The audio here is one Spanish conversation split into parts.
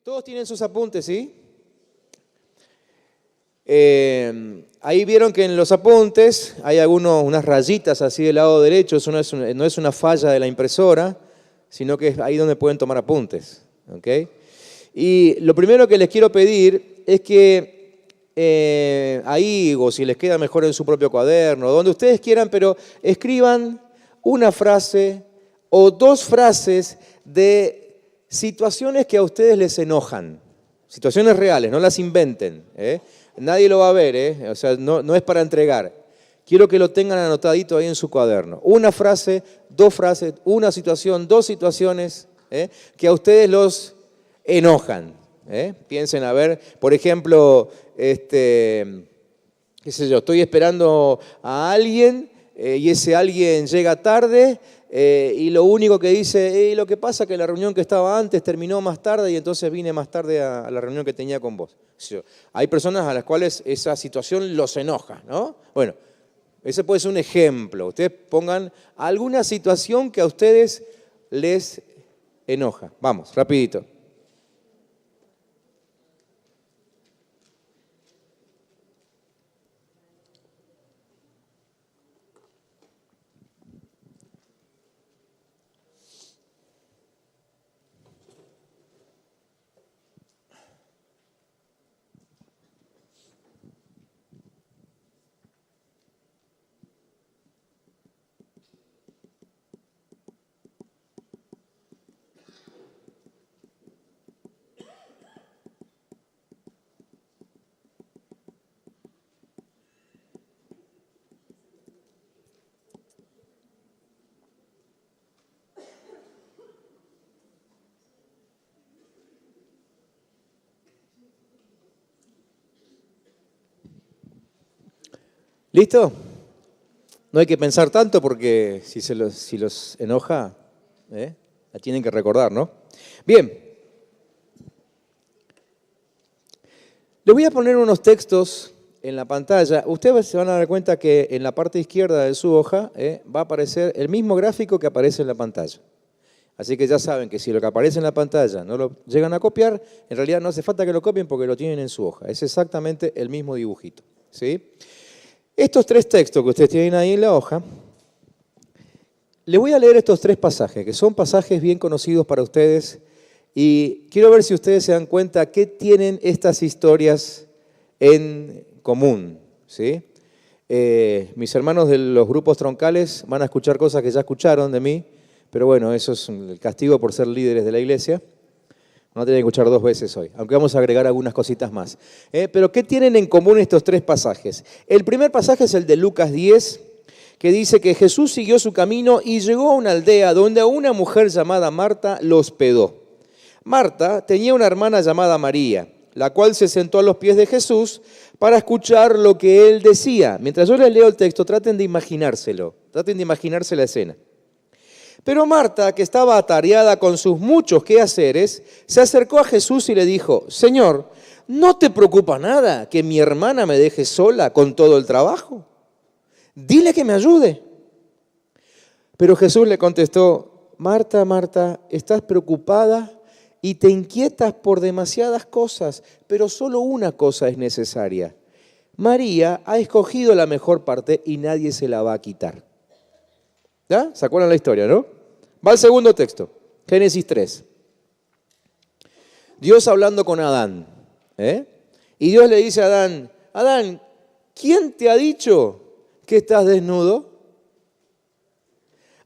Todos tienen sus apuntes, ¿sí? Ahí vieron que en los apuntes hay unas rayitas así del lado derecho. Eso no es una falla de la impresora, sino que es ahí donde pueden tomar apuntes. ¿Ok? Y lo primero que les quiero pedir es que ahí, o si les queda mejor en su propio cuaderno, donde ustedes quieran, pero escriban una frase o dos frases de situaciones que a ustedes les enojan. Situaciones reales, no las inventen, ¿eh? Nadie lo va a ver, o sea, no es para entregar. Quiero que lo tengan anotadito ahí en su cuaderno. Una frase, dos frases, una situación, dos situaciones que a ustedes los enojan. Piensen, a ver, por ejemplo, qué sé yo, estoy esperando a alguien y ese alguien llega tarde y lo único que dice, lo que pasa es que la reunión que estaba antes terminó más tarde y entonces vine más tarde a la reunión que tenía con vos. Hay personas a las cuales esa situación los enoja, ¿no? Bueno, ese puede ser un ejemplo. Ustedes pongan alguna situación que a ustedes les enoja. Vamos, rapidito. ¿Listo? No hay que pensar tanto porque si los enoja, la tienen que recordar, ¿no? Bien. Les voy a poner unos textos en la pantalla. Ustedes se van a dar cuenta que en la parte izquierda de su hoja va a aparecer el mismo gráfico que aparece en la pantalla. Así que ya saben que si lo que aparece en la pantalla no lo llegan a copiar, en realidad no hace falta que lo copien porque lo tienen en su hoja. Es exactamente el mismo dibujito, ¿sí? Estos tres textos que ustedes tienen ahí en la hoja, les voy a leer estos tres pasajes, que son pasajes bien conocidos para ustedes, y quiero ver si ustedes se dan cuenta qué tienen estas historias en común, ¿sí? Mis hermanos de los grupos troncales van a escuchar cosas que ya escucharon de mí, pero bueno, eso es el castigo por ser líderes de la iglesia. No tienen que escuchar dos veces hoy, aunque vamos a agregar algunas cositas más. Pero ¿qué tienen en común estos tres pasajes? El primer pasaje es el de Lucas 10, que dice que Jesús siguió su camino y llegó a una aldea donde a una mujer llamada Marta lo hospedó. Marta tenía una hermana llamada María, la cual se sentó a los pies de Jesús para escuchar lo que él decía. Mientras yo les leo el texto, traten de imaginárselo, traten de imaginarse la escena. Pero Marta, que estaba atareada con sus muchos quehaceres, se acercó a Jesús y le dijo, Señor, ¿no te preocupa nada que mi hermana me deje sola con todo el trabajo? Dile que me ayude. Pero Jesús le contestó, Marta, Marta, estás preocupada y te inquietas por demasiadas cosas, pero solo una cosa es necesaria. María ha escogido la mejor parte y nadie se la va a quitar. ¿Ya? ¿Se acuerdan la historia, no? Va al segundo texto, Génesis 3. Dios hablando con Adán. Y Dios le dice a Adán, Adán, ¿quién te ha dicho que estás desnudo?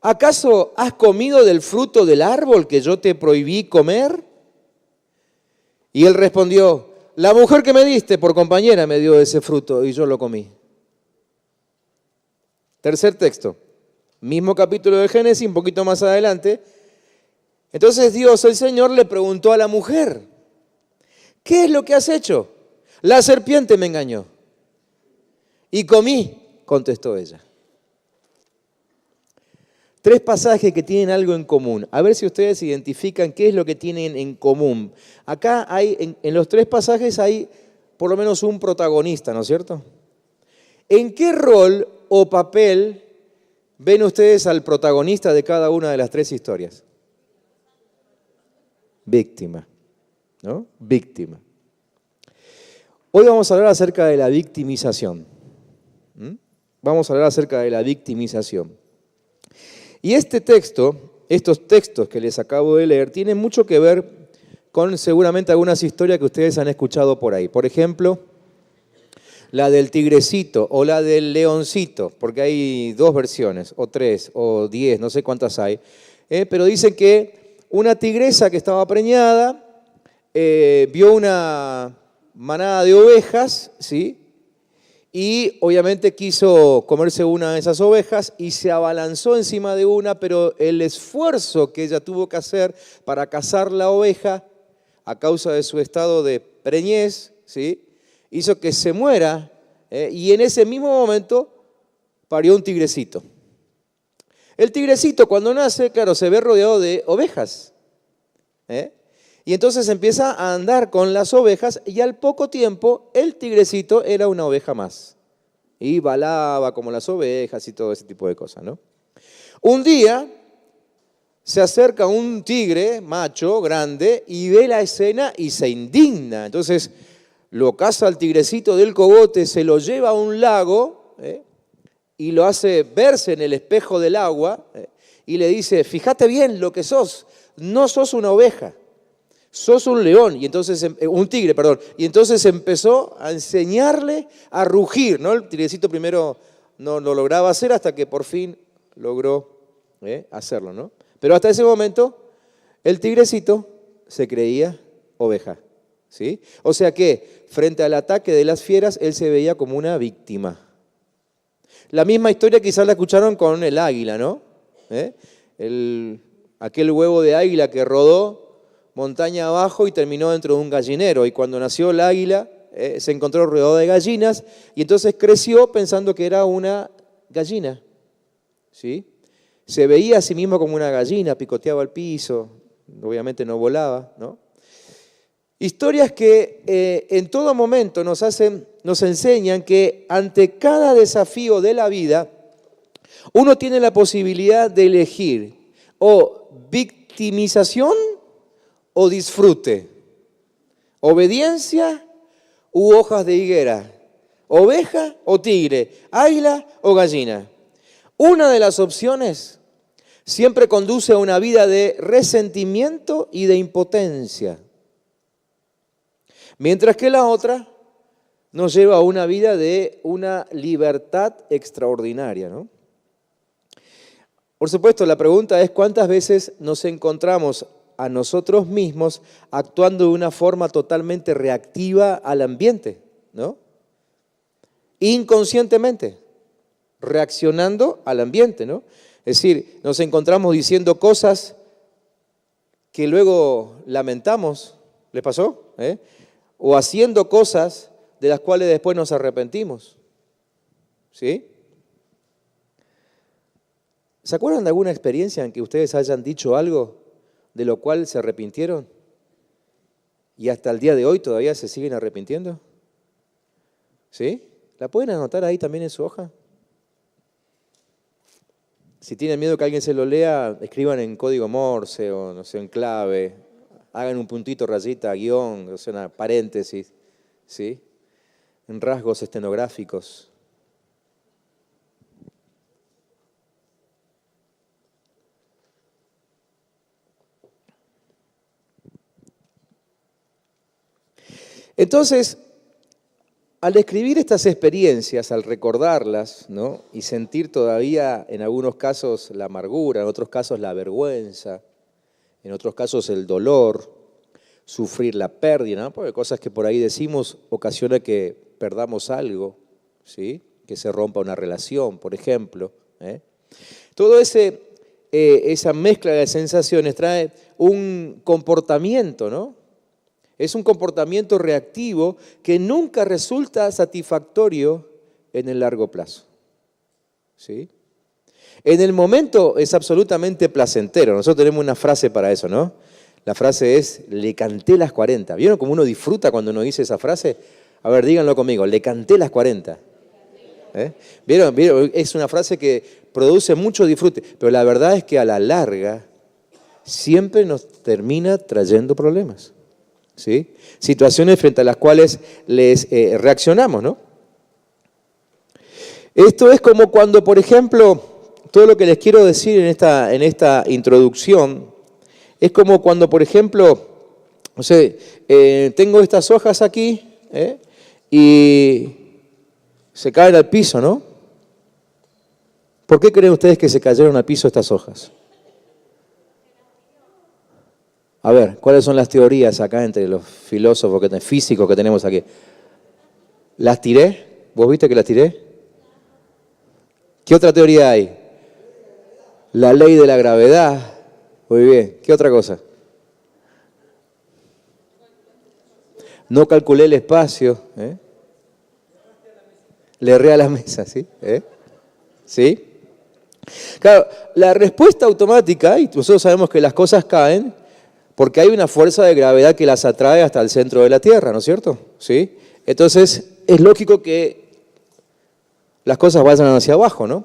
¿Acaso has comido del fruto del árbol que yo te prohibí comer? Y él respondió, la mujer que me diste por compañera me dio ese fruto y yo lo comí. Tercer texto. Mismo capítulo de Génesis, un poquito más adelante. Entonces Dios, el Señor, le preguntó a la mujer, ¿qué es lo que has hecho? La serpiente me engañó. Y comí, contestó ella. Tres pasajes que tienen algo en común. A ver si ustedes identifican qué es lo que tienen en común. Acá hay, en los tres pasajes hay por lo menos un protagonista, ¿no es cierto? ¿En qué rol o papel ven ustedes al protagonista de cada una de las tres historias? Víctima. ¿no? Víctima. Hoy vamos a hablar acerca de la victimización. Vamos a hablar acerca de la victimización. Y estos textos que les acabo de leer, tienen mucho que ver con seguramente algunas historias que ustedes han escuchado por ahí. Por ejemplo, la del tigrecito o la del leoncito, porque hay 2 versiones, o 3, o 10, no sé cuántas hay. Pero dicen que una tigresa que estaba preñada vio una manada de ovejas, ¿sí? Y obviamente quiso comerse una de esas ovejas y se abalanzó encima de una, pero el esfuerzo que ella tuvo que hacer para cazar la oveja, a causa de su estado de preñez, ¿sí?, hizo que se muera, y en ese mismo momento parió un tigrecito. El tigrecito cuando nace, claro, se ve rodeado de ovejas, y entonces empieza a andar con las ovejas y al poco tiempo el tigrecito era una oveja más. Y balaba como las ovejas y todo ese tipo de cosas, ¿no? Un día se acerca un tigre macho grande y ve la escena y se indigna. Entonces lo caza al tigrecito del cogote, se lo lleva a un lago y lo hace verse en el espejo del agua y le dice, fíjate bien lo que sos, no sos una oveja. Sos un león, y entonces, un tigre, perdón. Y entonces empezó a enseñarle a rugir, ¿no? El tigrecito primero no lo lograba hacer hasta que por fin logró hacerlo, ¿no? Pero hasta ese momento el tigrecito se creía oveja, ¿sí? O sea que frente al ataque de las fieras él se veía como una víctima. La misma historia quizás la escucharon con el águila, ¿no? Aquel huevo de águila que rodó montaña abajo y terminó dentro de un gallinero. Y cuando nació el águila, se encontró rodeado de gallinas y entonces creció pensando que era una gallina, ¿sí? Se veía a sí mismo como una gallina, picoteaba el piso, obviamente no volaba, ¿no? Historias que en todo momento nos enseñan que ante cada desafío de la vida, uno tiene la posibilidad de elegir o victimización o disfrute, obediencia u hojas de higuera, oveja o tigre, águila o gallina. Una de las opciones siempre conduce a una vida de resentimiento y de impotencia, mientras que la otra nos lleva a una vida de una libertad extraordinaria, ¿no? Por supuesto, la pregunta es ¿cuántas veces nos encontramos a nosotros mismos actuando de una forma totalmente reactiva al ambiente, ¿no? Inconscientemente, reaccionando al ambiente, ¿no? Es decir, nos encontramos diciendo cosas que luego lamentamos, ¿les pasó? O haciendo cosas de las cuales después nos arrepentimos, ¿sí? ¿Se acuerdan de alguna experiencia en que ustedes hayan dicho algo de lo cual se arrepintieron y hasta el día de hoy todavía se siguen arrepintiendo? ¿Sí? ¿La pueden anotar ahí también en su hoja? Si tienen miedo que alguien se lo lea, escriban en código Morse o no sé, en clave, hagan un puntito, rayita, guión, o sea, una paréntesis, ¿sí? En rasgos estenográficos. Entonces, al escribir estas experiencias, al recordarlas, ¿no? Y sentir todavía en algunos casos la amargura, en otros casos la vergüenza, en otros casos el dolor, sufrir la pérdida, ¿no? Porque cosas que por ahí decimos ocasiona que perdamos algo, ¿sí? Que se rompa una relación, por ejemplo. Todo esa mezcla de sensaciones trae un comportamiento, ¿no? Es un comportamiento reactivo que nunca resulta satisfactorio en el largo plazo, ¿sí? En el momento es absolutamente placentero. Nosotros tenemos una frase para eso, ¿no? La frase es, le canté las 40. ¿Vieron cómo uno disfruta cuando uno dice esa frase? A ver, díganlo conmigo, le canté las 40. ¿Vieron? Es una frase que produce mucho disfrute, pero la verdad es que a la larga siempre nos termina trayendo problemas. ¿sí? Situaciones frente a las cuales les reaccionamos, ¿no? Esto es como cuando, por ejemplo, todo lo que les quiero decir en esta introducción, es como cuando, por ejemplo, no sé, tengo estas hojas aquí y se caen al piso, ¿no? ¿Por qué creen ustedes que se cayeron al piso estas hojas? A ver, ¿cuáles son las teorías acá entre los filósofos, físicos que tenemos aquí? ¿Las tiré? ¿Vos viste que las tiré? ¿Qué otra teoría hay? La ley de la gravedad. Muy bien. ¿Qué otra cosa? No calculé el espacio. Le erré a la mesa, ¿sí? ¿Sí? Claro, la respuesta automática, y nosotros sabemos que las cosas caen porque hay una fuerza de gravedad que las atrae hasta el centro de la Tierra, ¿no es cierto? ¿Sí? Entonces, es lógico que las cosas vayan hacia abajo, ¿no?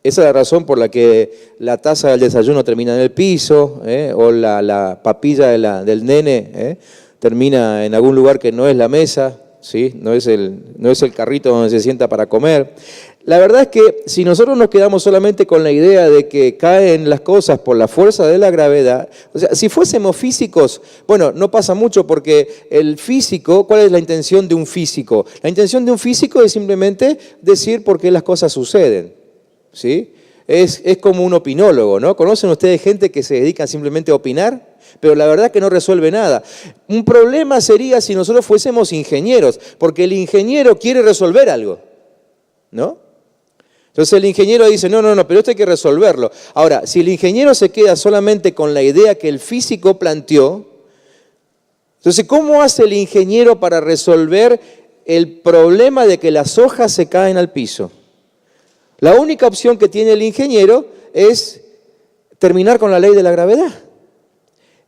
Esa es la razón por la que la taza del desayuno termina en el piso, o la papilla del nene termina en algún lugar que no es la mesa, ¿sí? No es el carrito donde se sienta para comer. La verdad es que si nosotros nos quedamos solamente con la idea de que caen las cosas por la fuerza de la gravedad, o sea, si fuésemos físicos, bueno, no pasa mucho porque el físico, ¿cuál es la intención de un físico? La intención de un físico es simplemente decir por qué las cosas suceden, ¿sí? Es como un opinólogo, ¿no? ¿Conocen ustedes gente que se dedica simplemente a opinar? Pero la verdad que no resuelve nada. Un problema sería si nosotros fuésemos ingenieros, porque el ingeniero quiere resolver algo, ¿no? Entonces el ingeniero dice, no, pero esto hay que resolverlo. Ahora, si el ingeniero se queda solamente con la idea que el físico planteó, entonces, ¿cómo hace el ingeniero para resolver el problema de que las hojas se caen al piso? La única opción que tiene el ingeniero es terminar con la ley de la gravedad.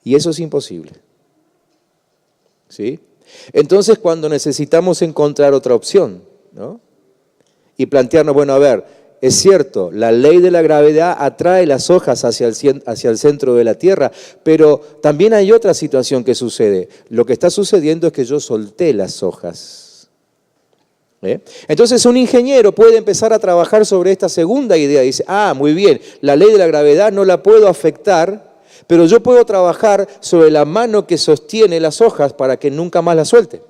Y eso es imposible. ¿Sí? Entonces, cuando necesitamos encontrar otra opción, ¿no? Y plantearnos, bueno, a ver, es cierto, la ley de la gravedad atrae las hojas hacia el centro de la Tierra, pero también hay otra situación que sucede. Lo que está sucediendo es que yo solté las hojas. Entonces un ingeniero puede empezar a trabajar sobre esta segunda idea. Dice, muy bien, la ley de la gravedad no la puedo afectar, pero yo puedo trabajar sobre la mano que sostiene las hojas para que nunca más las suelte.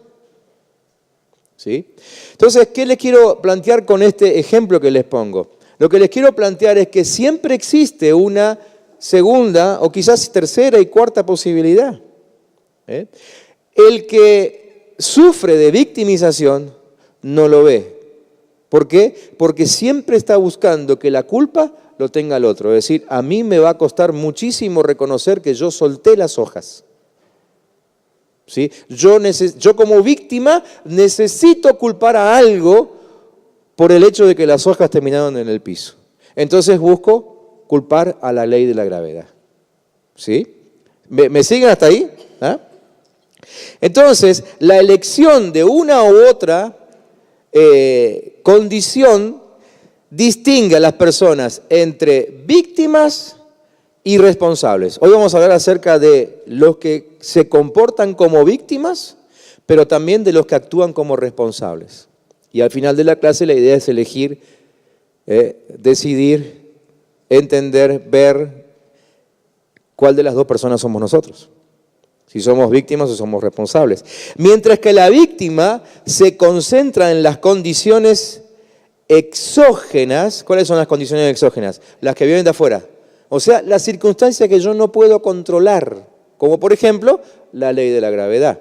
¿Sí? Entonces, ¿qué les quiero plantear con este ejemplo que les pongo? Lo que les quiero plantear es que siempre existe una segunda o quizás tercera y cuarta posibilidad. El que sufre de victimización no lo ve. ¿Por qué? Porque siempre está buscando que la culpa lo tenga el otro. Es decir, a mí me va a costar muchísimo reconocer que yo solté las hojas. ¿Sí? Yo como víctima necesito culpar a algo por el hecho de que las hojas terminaron en el piso. Entonces busco culpar a la ley de la gravedad. ¿Sí? ¿Me siguen hasta ahí? Entonces, la elección de una u otra condición distingue a las personas entre víctimas y responsables. Hoy vamos a hablar acerca de los que se comportan como víctimas, pero también de los que actúan como responsables. Y al final de la clase la idea es elegir, decidir, entender, ver cuál de las dos personas somos nosotros. Si somos víctimas o somos responsables. Mientras que la víctima se concentra en las condiciones exógenas. ¿Cuáles son las condiciones exógenas? Las que vienen de afuera. O sea, las circunstancias que yo no puedo controlar, como por ejemplo la ley de la gravedad.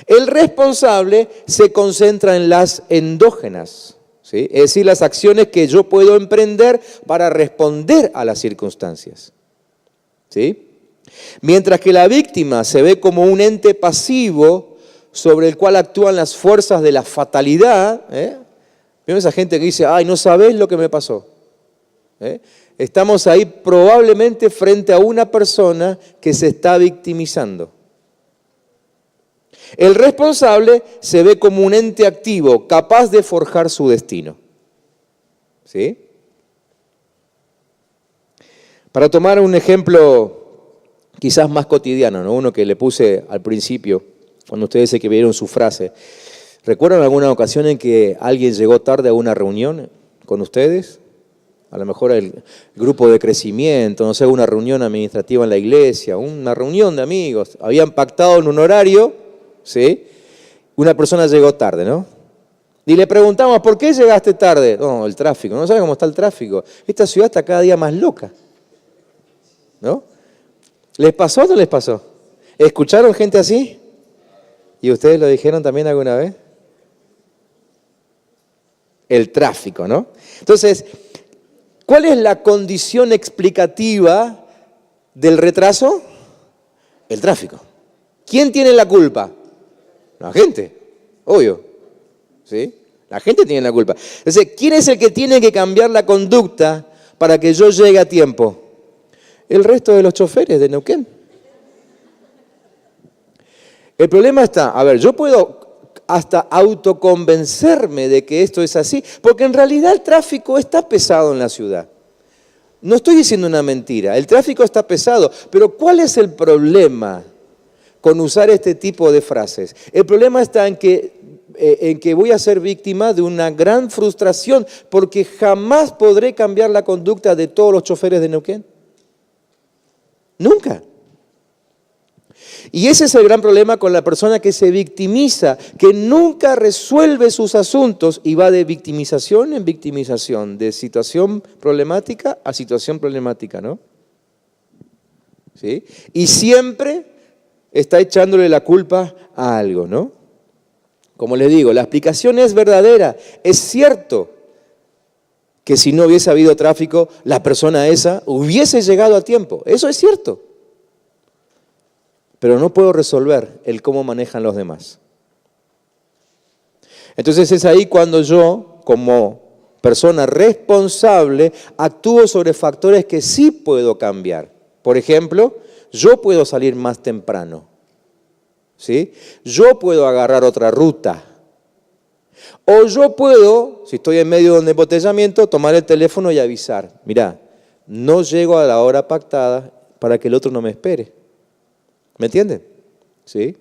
El responsable se concentra en las endógenas, ¿sí? Es decir, las acciones que yo puedo emprender para responder a las circunstancias. ¿Sí? Mientras que la víctima se ve como un ente pasivo sobre el cual actúan las fuerzas de la fatalidad. ¿Vieron esa gente que dice, no sabés lo que me pasó? Estamos ahí probablemente frente a una persona que se está victimizando. El responsable se ve como un ente activo, capaz de forjar su destino. ¿Sí? Para tomar un ejemplo quizás más cotidiano, ¿no? Uno que le puse al principio, cuando ustedes se que vieron su frase. ¿Recuerdan alguna ocasión en que alguien llegó tarde a una reunión con ustedes? A lo mejor el grupo de crecimiento, no sé, una reunión administrativa en la iglesia, una reunión de amigos. Habían pactado en un horario, ¿sí? Una persona llegó tarde, ¿no? Y le preguntamos, ¿por qué llegaste tarde? No, el tráfico. ¿No sabe cómo está el tráfico? Esta ciudad está cada día más loca, ¿no? ¿Les pasó o no les pasó? ¿Escucharon gente así? ¿Y ustedes lo dijeron también alguna vez? El tráfico, ¿no? Entonces, ¿cuál es la condición explicativa del retraso? El tráfico. ¿Quién tiene la culpa? La gente, obvio. ¿Sí? La gente tiene la culpa. Entonces, ¿quién es el que tiene que cambiar la conducta para que yo llegue a tiempo? El resto de los choferes de Neuquén. El problema está, a ver, yo puedo hasta autoconvencerme de que esto es así, porque en realidad el tráfico está pesado en la ciudad. No estoy diciendo una mentira, el tráfico está pesado, pero ¿cuál es el problema con usar este tipo de frases? El problema está en que voy a ser víctima de una gran frustración, porque jamás podré cambiar la conducta de todos los choferes de Neuquén. Nunca. Y ese es el gran problema con la persona que se victimiza, que nunca resuelve sus asuntos y va de victimización en victimización, de situación problemática a situación problemática, ¿no? ¿Sí? Y siempre está echándole la culpa a algo, ¿no? Como les digo, la explicación es verdadera. Es cierto que si no hubiese habido tráfico, la persona esa hubiese llegado a tiempo. Eso es cierto. Pero no puedo resolver el cómo manejan los demás. Entonces es ahí cuando yo, como persona responsable, actúo sobre factores que sí puedo cambiar. Por ejemplo, yo puedo salir más temprano, ¿sí? Yo puedo agarrar otra ruta. O yo puedo, si estoy en medio de un embotellamiento, tomar el teléfono y avisar. Mirá, no llego a la hora pactada para que el otro no me espere. ¿Me entienden? ¿Sí?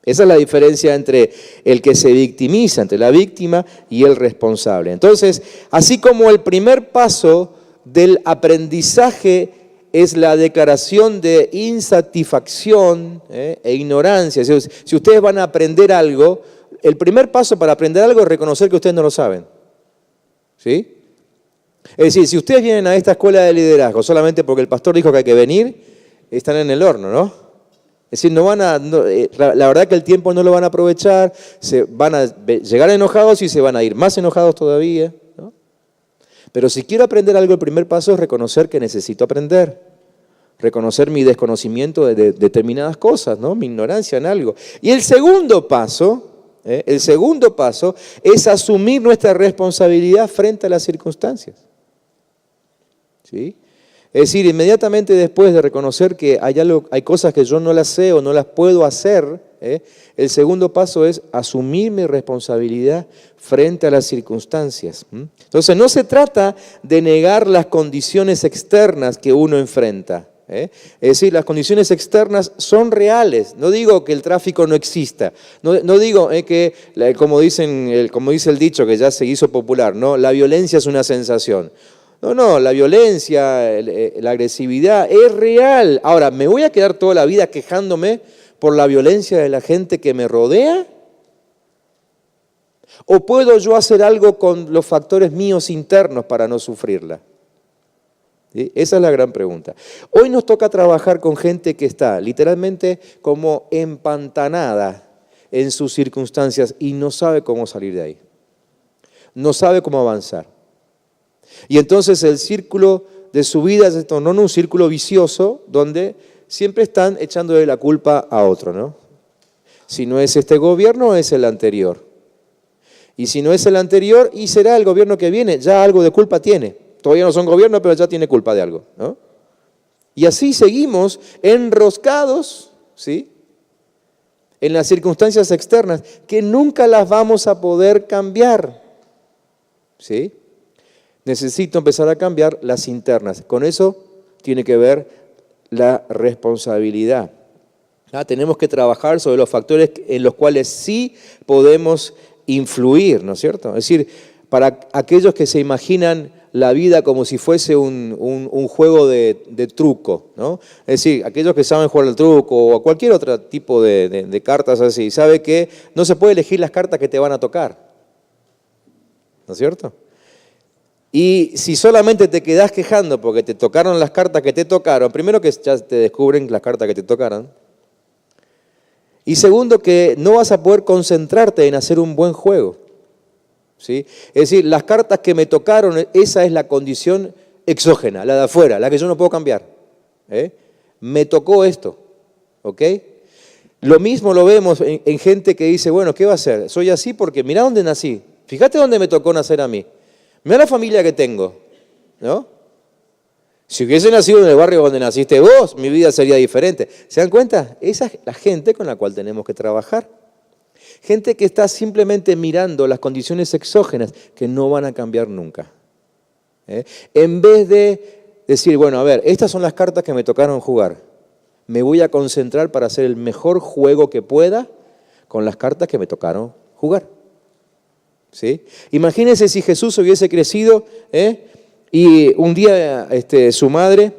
Esa es la diferencia entre el que se victimiza, entre la víctima y el responsable. Entonces, así como el primer paso del aprendizaje es la declaración de insatisfacción e ignorancia. Si ustedes van a aprender algo, el primer paso para aprender algo es reconocer que ustedes no lo saben. ¿Sí? Es decir, si ustedes vienen a esta escuela de liderazgo solamente porque el pastor dijo que hay que venir, están en el horno, ¿no? Es decir, la verdad que el tiempo no lo van a aprovechar, se van a llegar enojados y se van a ir más enojados todavía, ¿no? Pero si quiero aprender algo, el primer paso es reconocer que necesito aprender, reconocer mi desconocimiento de determinadas cosas, ¿no? Mi ignorancia en algo. Y el segundo paso es asumir nuestra responsabilidad frente a las circunstancias. ¿Sí? Es decir, inmediatamente después de reconocer que hay cosas que yo no las sé o no las puedo hacer, el segundo paso es asumir mi responsabilidad frente a las circunstancias. Entonces, no se trata de negar las condiciones externas que uno enfrenta. Es decir, las condiciones externas son reales. No digo que el tráfico no exista. No digo que, como dice el dicho que ya se hizo popular, ¿no? La violencia es una sensación. No, la violencia, la agresividad es real. Ahora, ¿me voy a quedar toda la vida quejándome por la violencia de la gente que me rodea? ¿O puedo yo hacer algo con los factores míos internos para no sufrirla? ¿Sí? Esa es la gran pregunta. Hoy nos toca trabajar con gente que está literalmente como empantanada en sus circunstancias y no sabe cómo salir de ahí. No sabe cómo avanzar. Y entonces el círculo de su vida se tornó en un círculo vicioso donde siempre están echándole la culpa a otro, ¿no? Si no es este gobierno, es el anterior. Y si no es el anterior, y será el gobierno que viene, ya algo de culpa tiene. Todavía no son gobierno, pero ya tiene culpa de algo, ¿no? Y así seguimos enroscados, ¿sí?, en las circunstancias externas que nunca las vamos a poder cambiar, ¿sí? Necesito empezar a cambiar las internas. Con eso tiene que ver la responsabilidad. Tenemos que trabajar sobre los factores en los cuales sí podemos influir, ¿no es cierto? Es decir, para aquellos que se imaginan la vida como si fuese un juego de truco, ¿no? Es decir, aquellos que saben jugar al truco o a cualquier otro tipo de cartas así, sabe que no se puede elegir las cartas que te van a tocar, ¿no es cierto? Y si solamente te quedás quejando porque te tocaron las cartas que te tocaron, primero que ya te descubren las cartas que te tocaron, y segundo que no vas a poder concentrarte en hacer un buen juego, ¿sí? Es decir, las cartas que me tocaron, esa es la condición exógena, la de afuera, la que yo no puedo cambiar. Me tocó esto, ¿ok? Lo mismo lo vemos en gente que dice, bueno, ¿qué va a hacer? Soy así porque mirá dónde nací, fíjate dónde me tocó nacer a mí, mirá la familia que tengo, ¿no? Si hubiese nacido en el barrio donde naciste vos, mi vida sería diferente. ¿Se dan cuenta? Esa es la gente con la cual tenemos que trabajar. Gente que está simplemente mirando las condiciones exógenas que no van a cambiar nunca. En vez de decir, bueno, a ver, estas son las cartas que me tocaron jugar. Me voy a concentrar para hacer el mejor juego que pueda con las cartas que me tocaron jugar. ¿Sí? Imagínense si Jesús hubiese crecido, y un día su madre,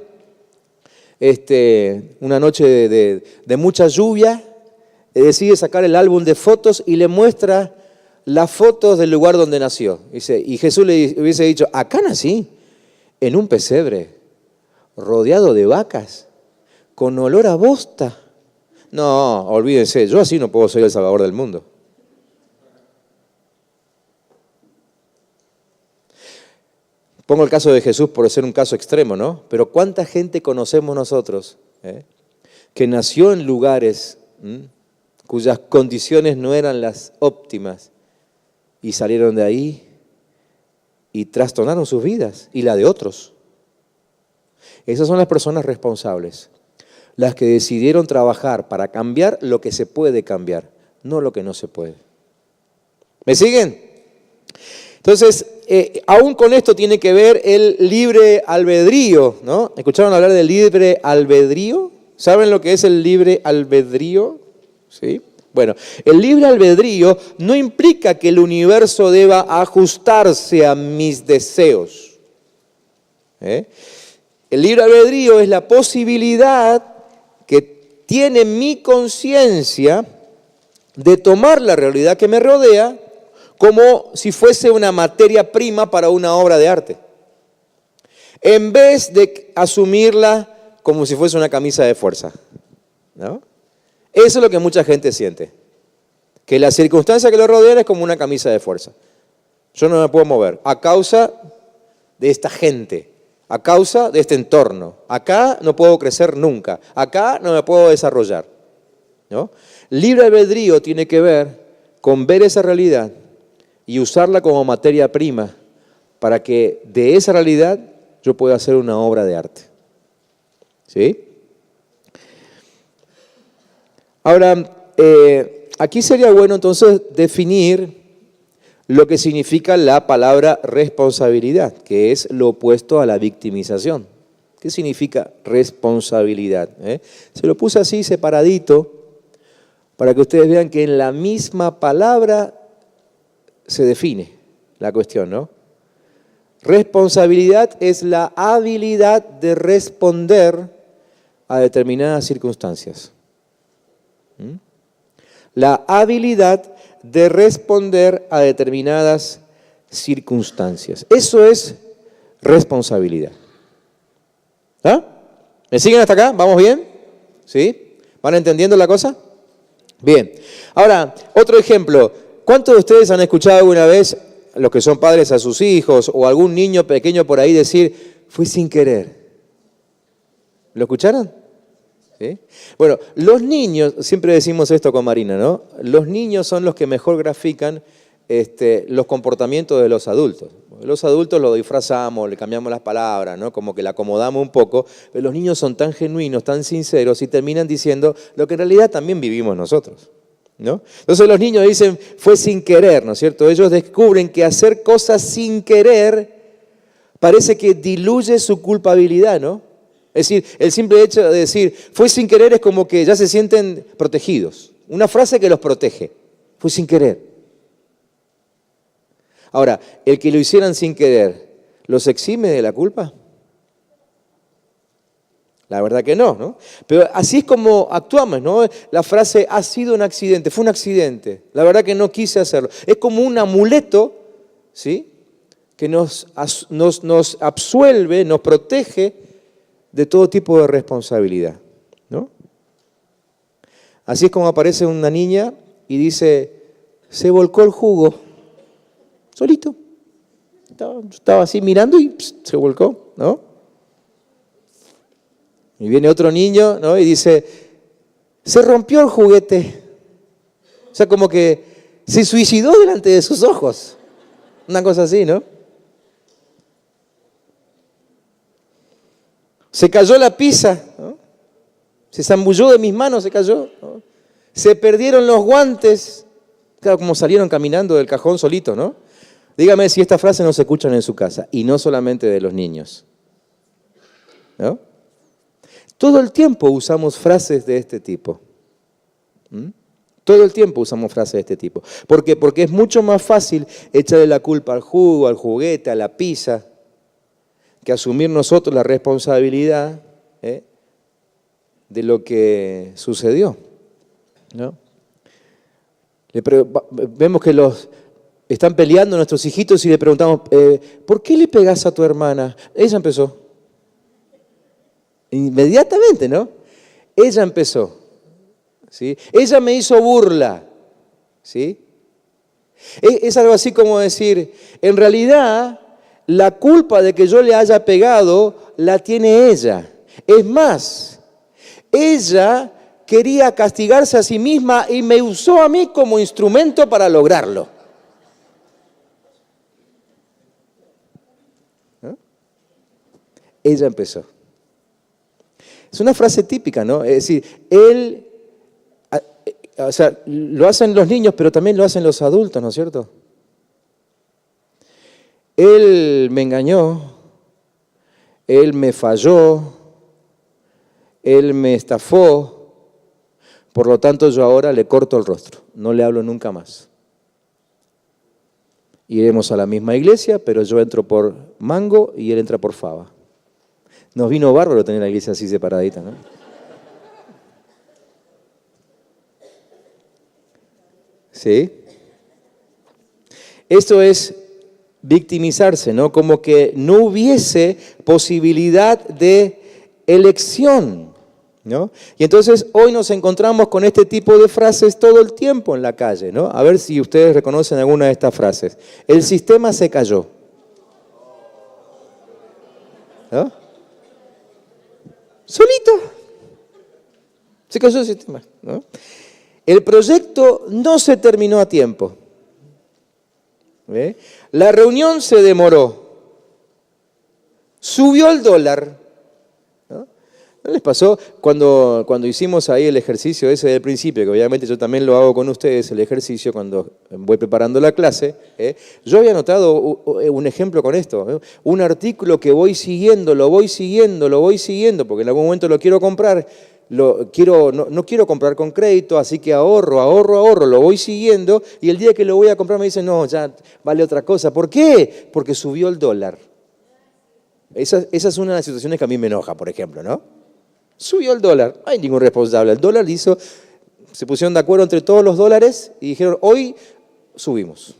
una noche de mucha lluvia, decide sacar el álbum de fotos y le muestra las fotos del lugar donde nació. Dice, y Jesús le hubiese dicho, acá nací, en un pesebre, rodeado de vacas, con olor a bosta. No, olvídense, yo así no puedo ser el salvador del mundo. Pongo el caso de Jesús por ser un caso extremo, ¿no? Pero ¿cuánta gente conocemos nosotros que nació en lugares cuyas condiciones no eran las óptimas y salieron de ahí y trastornaron sus vidas y la de otros? Esas son las personas responsables, las que decidieron trabajar para cambiar lo que se puede cambiar, no lo que no se puede. ¿Me siguen? Entonces, aún con esto tiene que ver el libre albedrío, ¿no? ¿Escucharon hablar del libre albedrío? ¿Saben lo que es el libre albedrío? ¿Sí? Bueno, el libre albedrío no implica que el universo deba ajustarse a mis deseos. El libre albedrío es la posibilidad que tiene mi conciencia de tomar la realidad que me rodea como si fuese una materia prima para una obra de arte, en vez de asumirla como si fuese una camisa de fuerza, ¿no? Eso es lo que mucha gente siente, que la circunstancia que lo rodea es como una camisa de fuerza. Yo no me puedo mover a causa de esta gente, a causa de este entorno. Acá no puedo crecer nunca, acá no me puedo desarrollar, ¿no? Libre albedrío tiene que ver con ver esa realidad y usarla como materia prima para que de esa realidad yo pueda hacer una obra de arte. ¿Sí? Ahora, aquí sería bueno entonces definir lo que significa la palabra responsabilidad, que es lo opuesto a la victimización. ¿Qué significa responsabilidad? Se lo puse así separadito para que ustedes vean que en la misma palabra se define la cuestión, ¿no? Responsabilidad es la habilidad de responder a determinadas circunstancias. La habilidad de responder a determinadas circunstancias. Eso es responsabilidad. ¿Ah? ¿Me siguen hasta acá? ¿Vamos bien? ¿Sí? ¿Van entendiendo la cosa? Bien. Ahora, otro ejemplo. ¿Cuántos de ustedes han escuchado alguna vez, los que son padres, a sus hijos o algún niño pequeño por ahí decir, fue sin querer? ¿Lo escucharon? ¿Sí? Bueno, los niños, siempre decimos esto con Marina, ¿no? Los niños son los que mejor grafican los comportamientos de los adultos. Los adultos lo disfrazamos, le cambiamos las palabras, ¿no? Como que la acomodamos un poco, pero los niños son tan genuinos, tan sinceros y terminan diciendo lo que en realidad también vivimos nosotros, ¿no? Entonces los niños dicen, fue sin querer, ¿no es cierto? Ellos descubren que hacer cosas sin querer parece que diluye su culpabilidad, ¿no? Es decir, el simple hecho de decir, fue sin querer es como que ya se sienten protegidos. Una frase que los protege. Fue sin querer. Ahora, el que lo hicieran sin querer, ¿los exime de la culpa? La verdad que no, ¿no? Pero así es como actuamos, ¿no? La frase ha sido un accidente, fue un accidente. La verdad que no quise hacerlo. Es como un amuleto, ¿sí? Que nos absuelve, nos protege de todo tipo de responsabilidad, ¿no? Así es como aparece una niña y dice, se volcó el jugo, solito. Estaba así mirando y se volcó, ¿no? Y viene otro niño, ¿no? Y dice, se rompió el juguete. O sea, como que se suicidó delante de sus ojos. Una cosa así, ¿no? Se cayó la pizza, ¿no? Se zambulló de mis manos, se cayó, ¿no? Se perdieron los guantes. Claro, como salieron caminando del cajón solito, ¿no? Dígame si estas frases no se escuchan en su casa, y no solamente de los niños, ¿no? Todo el tiempo usamos frases de este tipo. Todo el tiempo usamos frases de este tipo. ¿Por qué? Porque es mucho más fácil echarle la culpa al jugo, al juguete, a la pizza, que asumir nosotros la responsabilidad de lo que sucedió, ¿no? Vemos que están peleando nuestros hijitos y le preguntamos, ¿por qué le pegás a tu hermana? Ella empezó. Inmediatamente, ¿no? Ella empezó, ¿sí? Ella me hizo burla, ¿sí? Es algo así como decir, en realidad, la culpa de que yo le haya pegado la tiene ella. Es más, ella quería castigarse a sí misma y me usó a mí como instrumento para lograrlo. ¿No? Ella empezó. Es una frase típica, ¿no? Es decir, lo hacen los niños, pero también lo hacen los adultos, ¿no es cierto? Él me engañó, él me falló, él me estafó, por lo tanto yo ahora le corto el rostro, no le hablo nunca más. Iremos a la misma iglesia, pero yo entro por mango y él entra por fava. Nos vino bárbaro tener la iglesia así separadita, ¿no? ¿Sí? Esto es victimizarse, ¿no? Como que no hubiese posibilidad de elección, ¿no? Y entonces hoy nos encontramos con este tipo de frases todo el tiempo en la calle, ¿no? A ver si ustedes reconocen alguna de estas frases. El sistema se cayó, ¿no? Solito. Se cayó el sistema, ¿no? El proyecto no se terminó a tiempo. ¿Ve? La reunión se demoró. Subió el dólar. ¿No? ¿No les pasó cuando hicimos ahí el ejercicio ese del principio, que obviamente yo también lo hago con ustedes, el ejercicio cuando voy preparando la clase? Yo había notado un ejemplo con esto, un artículo que voy siguiendo, lo voy siguiendo, porque en algún momento lo quiero comprar, no quiero comprar con crédito, así que ahorro, lo voy siguiendo, y el día que lo voy a comprar me dicen, no, ya vale otra cosa. ¿Por qué? Porque subió el dólar. Esa es una de las situaciones que a mí me enoja, por ejemplo, ¿no? Subió el dólar, no hay ningún responsable. El dólar se pusieron de acuerdo entre todos los dólares y dijeron, hoy subimos.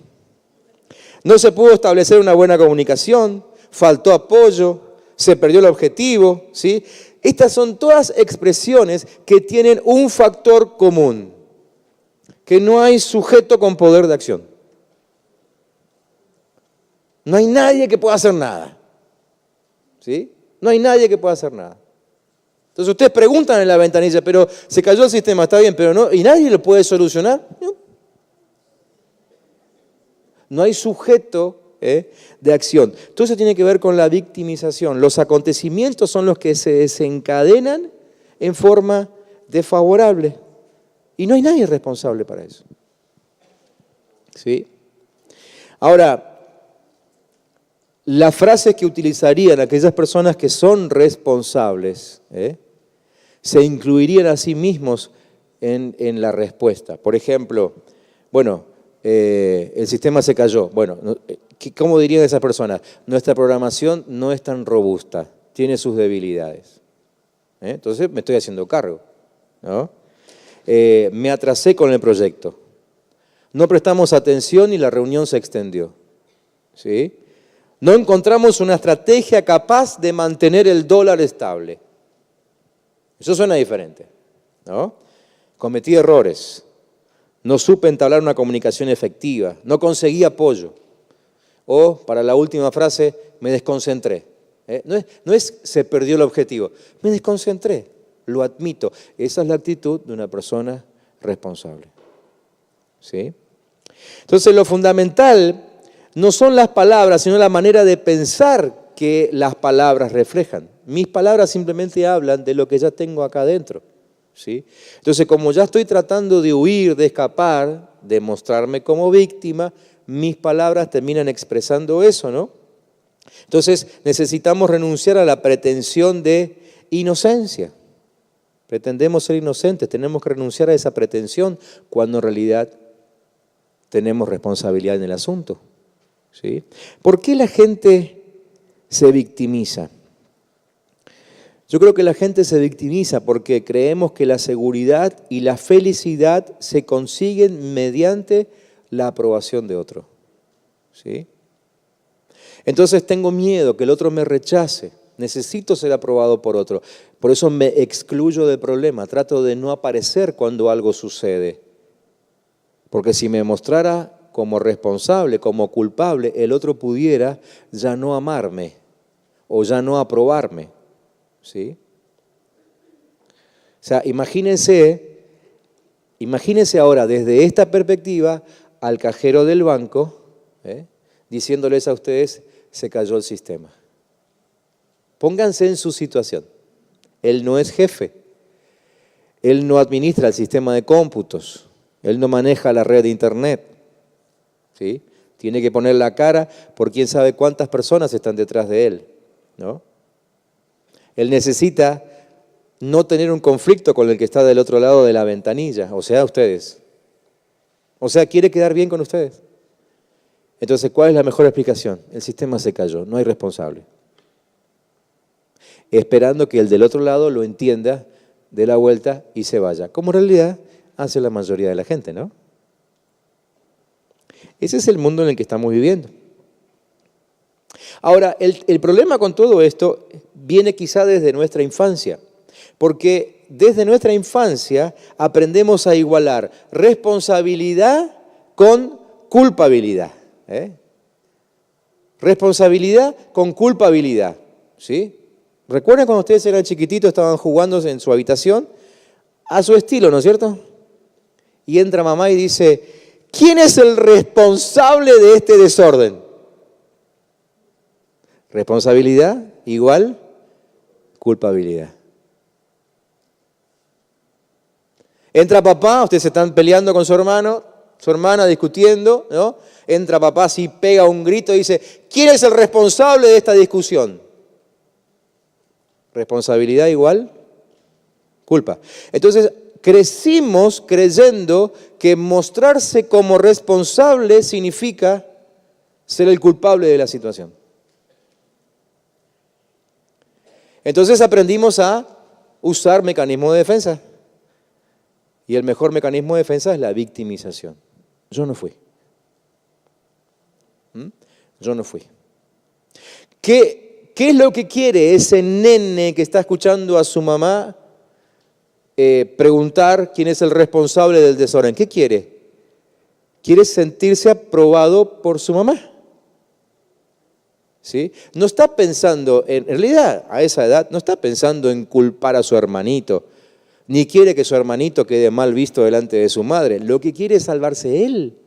No se pudo establecer una buena comunicación, faltó apoyo, se perdió el objetivo, ¿sí? Estas son todas expresiones que tienen un factor común, que no hay sujeto con poder de acción. No hay nadie que pueda hacer nada, ¿sí? No hay nadie que pueda hacer nada. Entonces ustedes preguntan en la ventanilla, pero se cayó el sistema, está bien, pero no, ¿y nadie lo puede solucionar? No. No hay sujeto de acción. Todo eso tiene que ver con la victimización. Los acontecimientos son los que se desencadenan en forma desfavorable. Y no hay nadie responsable para eso. ¿Sí? Ahora, las frases que utilizarían aquellas personas que son responsables, se incluirían a sí mismos en la respuesta. Por ejemplo, bueno, el sistema se cayó. Bueno, ¿cómo dirían esas personas? Nuestra programación no es tan robusta, tiene sus debilidades. Entonces me estoy haciendo cargo, ¿no? Me atrasé con el proyecto. No prestamos atención y la reunión se extendió, ¿sí? No encontramos una estrategia capaz de mantener el dólar estable. Eso suena diferente, ¿no? Cometí errores. No supe entablar una comunicación efectiva. No conseguí apoyo. O, para la última frase, me desconcentré. No es se perdió el objetivo. Me desconcentré. Lo admito. Esa es la actitud de una persona responsable, ¿sí? Entonces, lo fundamental no son las palabras, sino la manera de pensar que las palabras reflejan. Mis palabras simplemente hablan de lo que ya tengo acá adentro, ¿sí? Entonces, como ya estoy tratando de huir, de escapar, de mostrarme como víctima, mis palabras terminan expresando eso, ¿no? Entonces, necesitamos renunciar a la pretensión de inocencia. Pretendemos ser inocentes, tenemos que renunciar a esa pretensión cuando en realidad tenemos responsabilidad en el asunto, ¿sí? ¿Por qué la gente se victimiza? Yo creo que la gente se victimiza porque creemos que la seguridad y la felicidad se consiguen mediante la aprobación de otro, ¿sí? Entonces tengo miedo que el otro me rechace, necesito ser aprobado por otro, por eso me excluyo del problema, trato de no aparecer cuando algo sucede, porque si me mostrara como responsable, como culpable, el otro pudiera ya no amarme o ya no aprobarme, ¿sí? O sea, imagínense ahora desde esta perspectiva al cajero del banco, diciéndoles a ustedes, se cayó el sistema. Pónganse en su situación. Él no es jefe, él no administra el sistema de cómputos, él no maneja la red de internet, ¿sí? Tiene que poner la cara por quién sabe cuántas personas están detrás de él, ¿no? Él necesita no tener un conflicto con el que está del otro lado de la ventanilla, o sea, ustedes. O sea, quiere quedar bien con ustedes. Entonces, ¿cuál es la mejor explicación? El sistema se cayó, no hay responsable. Esperando que el del otro lado lo entienda, dé la vuelta y se vaya. Como en realidad hace la mayoría de la gente, ¿no? Ese es el mundo en el que estamos viviendo. Ahora, el problema con todo esto viene quizá desde nuestra infancia, porque desde nuestra infancia aprendemos a igualar responsabilidad con culpabilidad. Responsabilidad con culpabilidad, ¿sí? ¿Recuerdan cuando ustedes eran chiquititos, estaban jugando en su habitación? A su estilo, ¿no es cierto? Y entra mamá y dice, ¿quién es el responsable de este desorden? Responsabilidad igual culpabilidad. Entra papá, ustedes se están peleando con su hermano, su hermana discutiendo, ¿no? Entra papá, así pega un grito y dice, ¿quién es el responsable de esta discusión? Responsabilidad igual culpa. Entonces, crecimos creyendo que mostrarse como responsable significa ser el culpable de la situación. Entonces aprendimos a usar mecanismos de defensa. Y el mejor mecanismo de defensa es la victimización. Yo no fui. Yo no fui. ¿Qué es lo que quiere ese nene que está escuchando a su mamá preguntar quién es el responsable del desorden? ¿Qué quiere? Quiere sentirse aprobado por su mamá, ¿sí? No está pensando, en realidad a esa edad, no está pensando en culpar a su hermanito, ni quiere que su hermanito quede mal visto delante de su madre. Lo que quiere es salvarse él,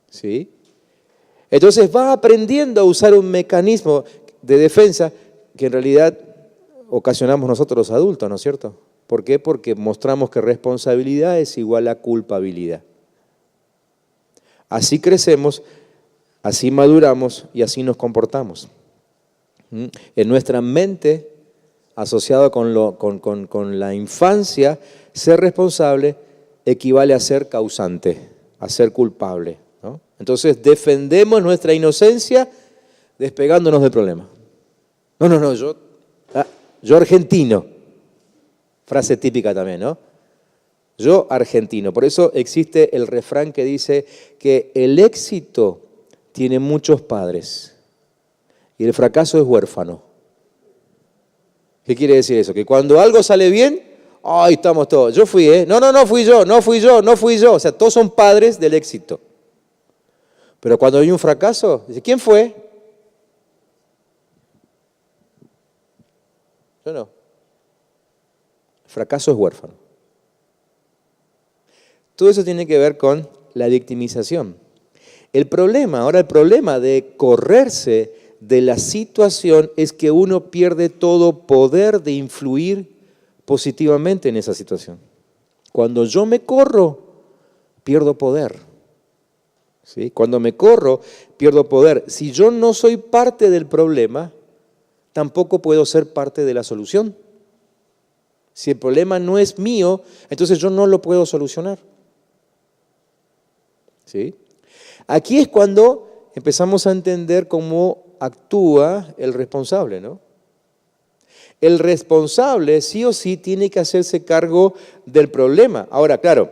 ¿sí? Entonces va aprendiendo a usar un mecanismo de defensa que en realidad ocasionamos nosotros los adultos, ¿no es cierto? ¿Por qué? Porque mostramos que responsabilidad es igual a culpabilidad. Así crecemos Así maduramos y así nos comportamos. En nuestra mente, asociado con la infancia, ser responsable equivale a ser causante, a ser culpable, ¿no? Entonces defendemos nuestra inocencia despegándonos del problema. No, yo argentino. Frase típica también, ¿no? Yo argentino. Por eso existe el refrán que dice que el éxito tiene muchos padres y el fracaso es huérfano. ¿Qué quiere decir eso? Que cuando algo sale bien, ¡ay, estamos todos! Yo fui, ¿eh? No fui yo. O sea, todos son padres del éxito. Pero cuando hay un fracaso, dice, ¿quién fue? Yo no. El fracaso es huérfano. Todo eso tiene que ver con la victimización. El problema de correrse de la situación es que uno pierde todo poder de influir positivamente en esa situación. Cuando yo me corro, pierdo poder. ¿Sí? Cuando me corro, pierdo poder. Si yo no soy parte del problema, tampoco puedo ser parte de la solución. Si el problema no es mío, entonces yo no lo puedo solucionar. ¿Sí? Aquí es cuando empezamos a entender cómo actúa el responsable, ¿no? El responsable sí o sí tiene que hacerse cargo del problema. Ahora, claro,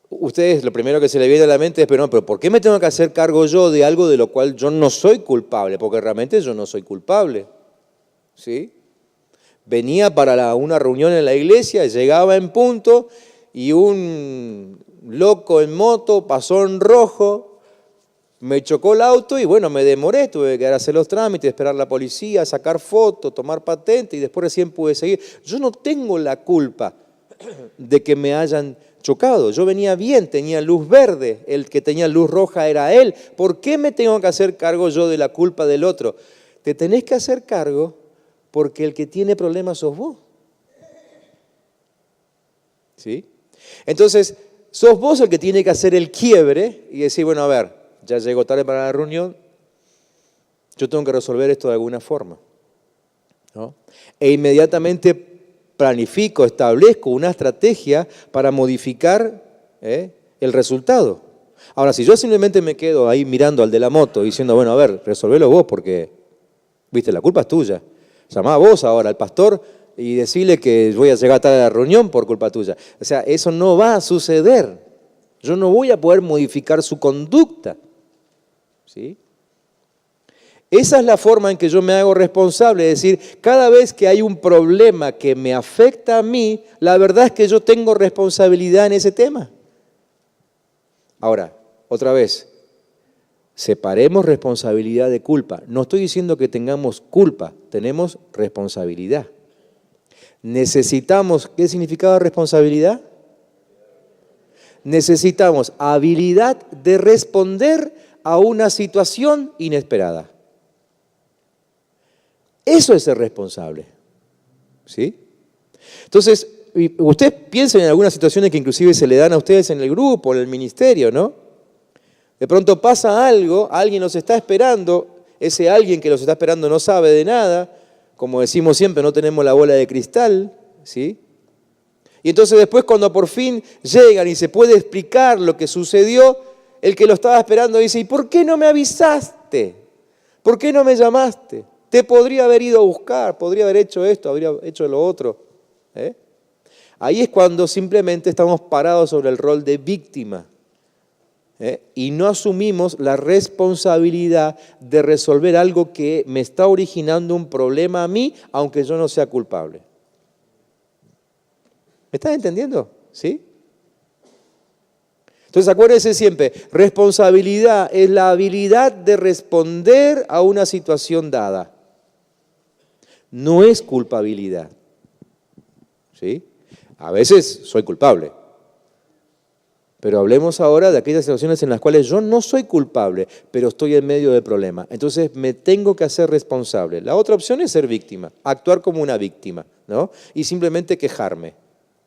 ustedes lo primero que se le viene a la mente es, pero ¿por qué me tengo que hacer cargo yo de algo de lo cual yo no soy culpable? Porque realmente yo no soy culpable, ¿sí? Venía para una reunión en la iglesia, llegaba en punto y un loco en moto pasó en rojo, me chocó el auto y bueno, me demoré, tuve que hacer los trámites, esperar a la policía, sacar fotos, tomar patente y después recién pude seguir. Yo no tengo la culpa de que me hayan chocado. Yo venía bien, tenía luz verde, el que tenía luz roja era él. ¿Por qué me tengo que hacer cargo yo de la culpa del otro? Te tenés que hacer cargo porque el que tiene problemas sos vos. ¿Sí? Entonces, sos vos el que tiene que hacer el quiebre y decir, bueno, a ver, ya llegó tarde para la reunión, yo tengo que resolver esto de alguna forma, ¿no? E inmediatamente planifico, establezco una estrategia para modificar el resultado. Ahora, si yo simplemente me quedo ahí mirando al de la moto diciendo, bueno, a ver, resolvelo vos porque, viste, la culpa es tuya. Llamá a vos ahora al pastor y decirle que voy a llegar tarde a la reunión por culpa tuya. O sea, eso no va a suceder. Yo no voy a poder modificar su conducta. ¿Sí? Esa es la forma en que yo me hago responsable, es decir, cada vez que hay un problema que me afecta a mí, la verdad es que yo tengo responsabilidad en ese tema. Ahora, otra vez, separemos responsabilidad de culpa. No estoy diciendo que tengamos culpa, tenemos responsabilidad. Necesitamos, ¿qué significaba responsabilidad? Necesitamos habilidad de responder a una situación inesperada. Eso es ser responsable. ¿Sí? Entonces, ustedes piensen en algunas situaciones que inclusive se le dan a ustedes en el grupo, en el ministerio, ¿no? De pronto pasa algo, alguien los está esperando, ese alguien que los está esperando no sabe de nada, como decimos siempre, no tenemos la bola de cristal, ¿sí? Y entonces después cuando por fin llegan y se puede explicar lo que sucedió, el que lo estaba esperando dice, ¿y por qué no me avisaste? ¿Por qué no me llamaste? Te podría haber ido a buscar, podría haber hecho esto, habría hecho lo otro. Ahí es cuando simplemente estamos parados sobre el rol de víctima. Y no asumimos la responsabilidad de resolver algo que me está originando un problema a mí, aunque yo no sea culpable. ¿Me estás entendiendo? ¿Sí? Entonces acuérdense siempre, responsabilidad es la habilidad de responder a una situación dada. No es culpabilidad. ¿Sí? A veces soy culpable. Pero hablemos ahora de aquellas situaciones en las cuales yo no soy culpable, pero estoy en medio del problema. Entonces me tengo que hacer responsable. La otra opción es ser víctima, actuar como una víctima, ¿no? Y simplemente quejarme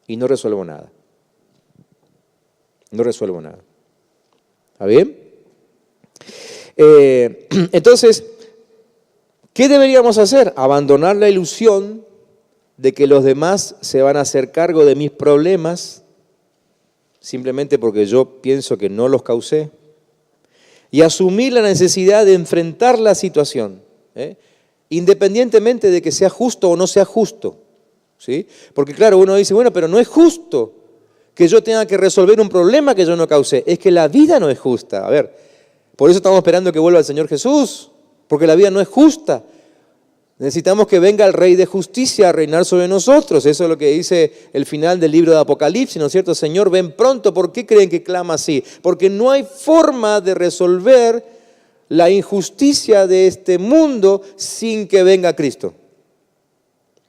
y no resuelvo nada. No resuelvo nada. ¿Está bien? Entonces, ¿qué deberíamos hacer? Abandonar la ilusión de que los demás se van a hacer cargo de mis problemas simplemente porque yo pienso que no los causé, y asumir la necesidad de enfrentar la situación, independientemente de que sea justo o no sea justo, ¿sí? Porque claro, uno dice, bueno, pero no es justo que yo tenga que resolver un problema que yo no causé. Es que la vida no es justa. A ver, por eso estamos esperando que vuelva el Señor Jesús, porque la vida no es justa. Necesitamos que venga el Rey de Justicia a reinar sobre nosotros. Eso es lo que dice el final del libro de Apocalipsis, ¿no es cierto? Señor, ven pronto. ¿Por qué creen que clama así? Porque no hay forma de resolver la injusticia de este mundo sin que venga Cristo.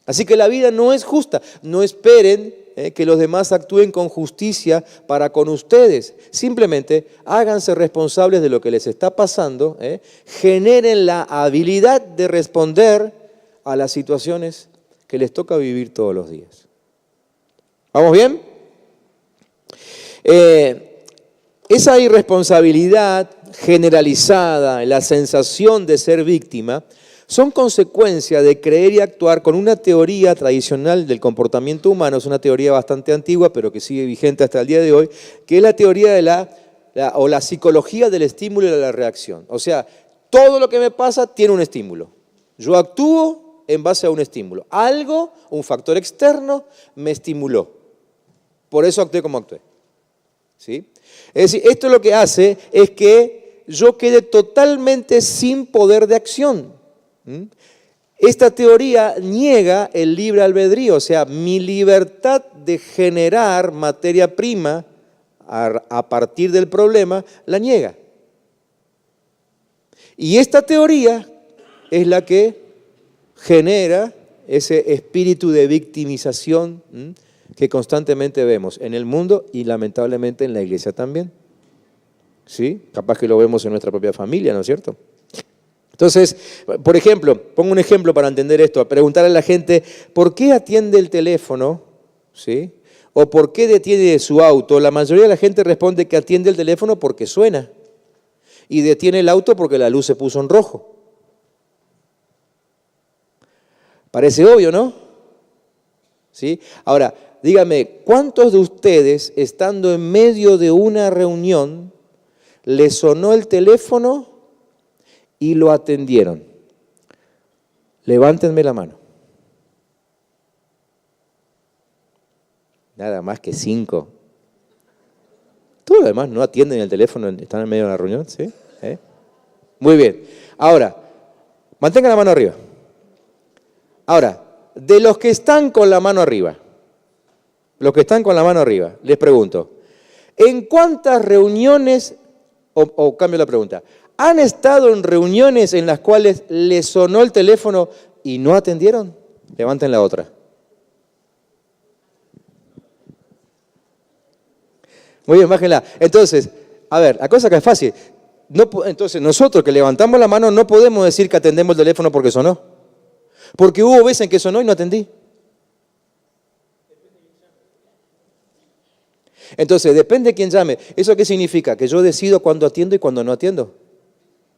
Así que la vida no es justa. No esperen que los demás actúen con justicia para con ustedes. Simplemente háganse responsables de lo que les está pasando, generen la habilidad de responder a las situaciones que les toca vivir todos los días. ¿Vamos bien? Esa irresponsabilidad generalizada, la sensación de ser víctima, son consecuencia de creer y actuar con una teoría tradicional del comportamiento humano. Es una teoría bastante antigua, pero que sigue vigente hasta el día de hoy, que es la teoría de la psicología del estímulo y de la reacción. O sea, todo lo que me pasa tiene un estímulo. Yo actúo en base a un estímulo. Algo, un factor externo, me estimuló. Por eso actué como actué. ¿Sí? Es decir, esto lo que hace es que yo quede totalmente sin poder de acción. Esta teoría niega el libre albedrío, o sea, mi libertad de generar materia prima a partir del problema, la niega. Y esta teoría es la que genera ese espíritu de victimización que constantemente vemos en el mundo y lamentablemente en la iglesia también. ¿Sí? Capaz que lo vemos en nuestra propia familia, ¿no es cierto? Entonces, por ejemplo, pongo un ejemplo para entender esto, preguntar a la gente, ¿por qué atiende el teléfono? ¿Sí? ¿O por qué detiene su auto? La mayoría de la gente responde que atiende el teléfono porque suena y detiene el auto porque la luz se puso en rojo. Parece obvio, ¿no? ¿Sí? Ahora, dígame, ¿cuántos de ustedes, estando en medio de una reunión, les sonó el teléfono y lo atendieron? Levántenme la mano. Nada más que 5. Todos los demás no atienden el teléfono, están en medio de la reunión, ¿sí? Muy bien. Ahora, mantengan la mano arriba. Ahora, de los que están con la mano arriba, les pregunto, ¿en cuántas reuniones, o cambio la pregunta, han estado en reuniones en las cuales les sonó el teléfono y no atendieron? Levanten la otra. Muy bien, bájenla. Entonces, a ver, la cosa que es fácil. Entonces, nosotros que levantamos la mano no podemos decir que atendemos el teléfono porque sonó. Porque hubo veces en que sonó y no atendí. Entonces, depende de quién llame. ¿Eso qué significa? Que yo decido cuándo atiendo y cuándo no atiendo.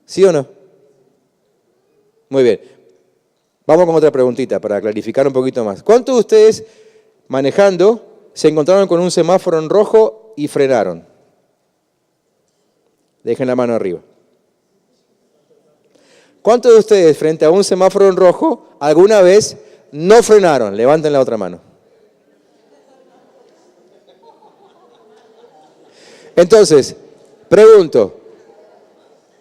¿Sí o no? Muy bien. Vamos con otra preguntita para clarificar un poquito más. ¿Cuántos de ustedes manejando se encontraron con un semáforo en rojo y frenaron? Dejen la mano arriba. ¿Cuántos de ustedes frente a un semáforo en rojo alguna vez no frenaron? Levanten la otra mano. Entonces, pregunto,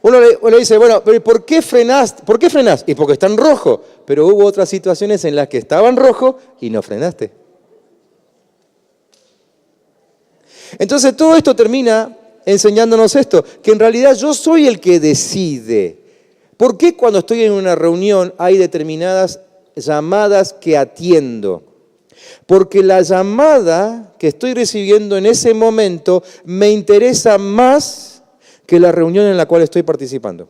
uno le dice, bueno, pero ¿por qué frenaste? ¿Por qué frenás? Y porque está en rojo. Pero hubo otras situaciones en las que estaba en rojo y no frenaste. Entonces, todo esto termina enseñándonos esto, que en realidad yo soy el que decide. ¿Por qué cuando estoy en una reunión hay determinadas llamadas que atiendo? Porque la llamada que estoy recibiendo en ese momento me interesa más que la reunión en la cual estoy participando.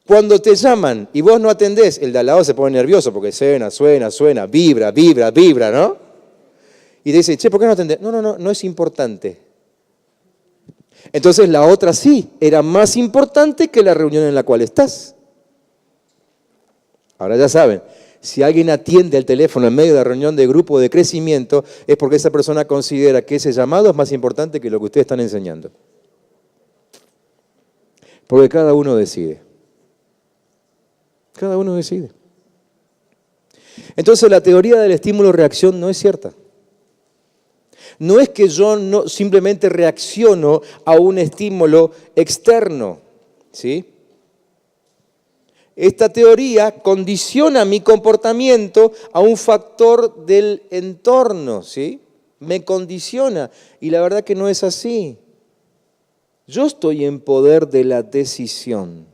Cuando te llaman y vos no atendés, el de al lado se pone nervioso porque suena, vibra, ¿no? Y te dice, che, ¿por qué no atendés? No es importante. Entonces la otra sí, era más importante que la reunión en la cual estás. Ahora ya saben, si alguien atiende el teléfono en medio de la reunión de grupo de crecimiento, es porque esa persona considera que ese llamado es más importante que lo que ustedes están enseñando. Porque cada uno decide. Cada uno decide. Entonces la teoría del estímulo-reacción no es cierta. No es que yo no simplemente reacciono a un estímulo externo, ¿sí? Esta teoría condiciona mi comportamiento a un factor del entorno, ¿sí? Me condiciona. Y la verdad que no es así. Yo estoy en poder de la decisión.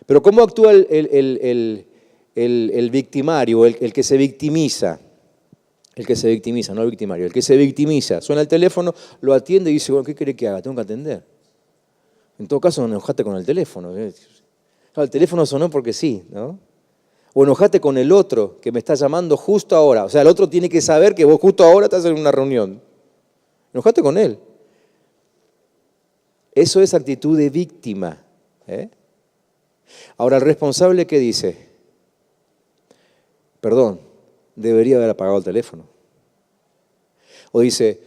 Pero ¿cómo actúa el victimario, el que se victimiza? El que se victimiza, no el victimario, el que se victimiza. Suena el teléfono, lo atiende y dice, bueno, ¿qué quiere que haga? Tengo que atender. En todo caso, no enojate con el teléfono. El teléfono sonó porque sí, ¿no? O enojate con el otro que me está llamando justo ahora. O sea, el otro tiene que saber que vos justo ahora estás en una reunión. Enojate con él. Eso es actitud de víctima. Ahora, el responsable, ¿qué dice? Perdón, debería haber apagado el teléfono. O dice,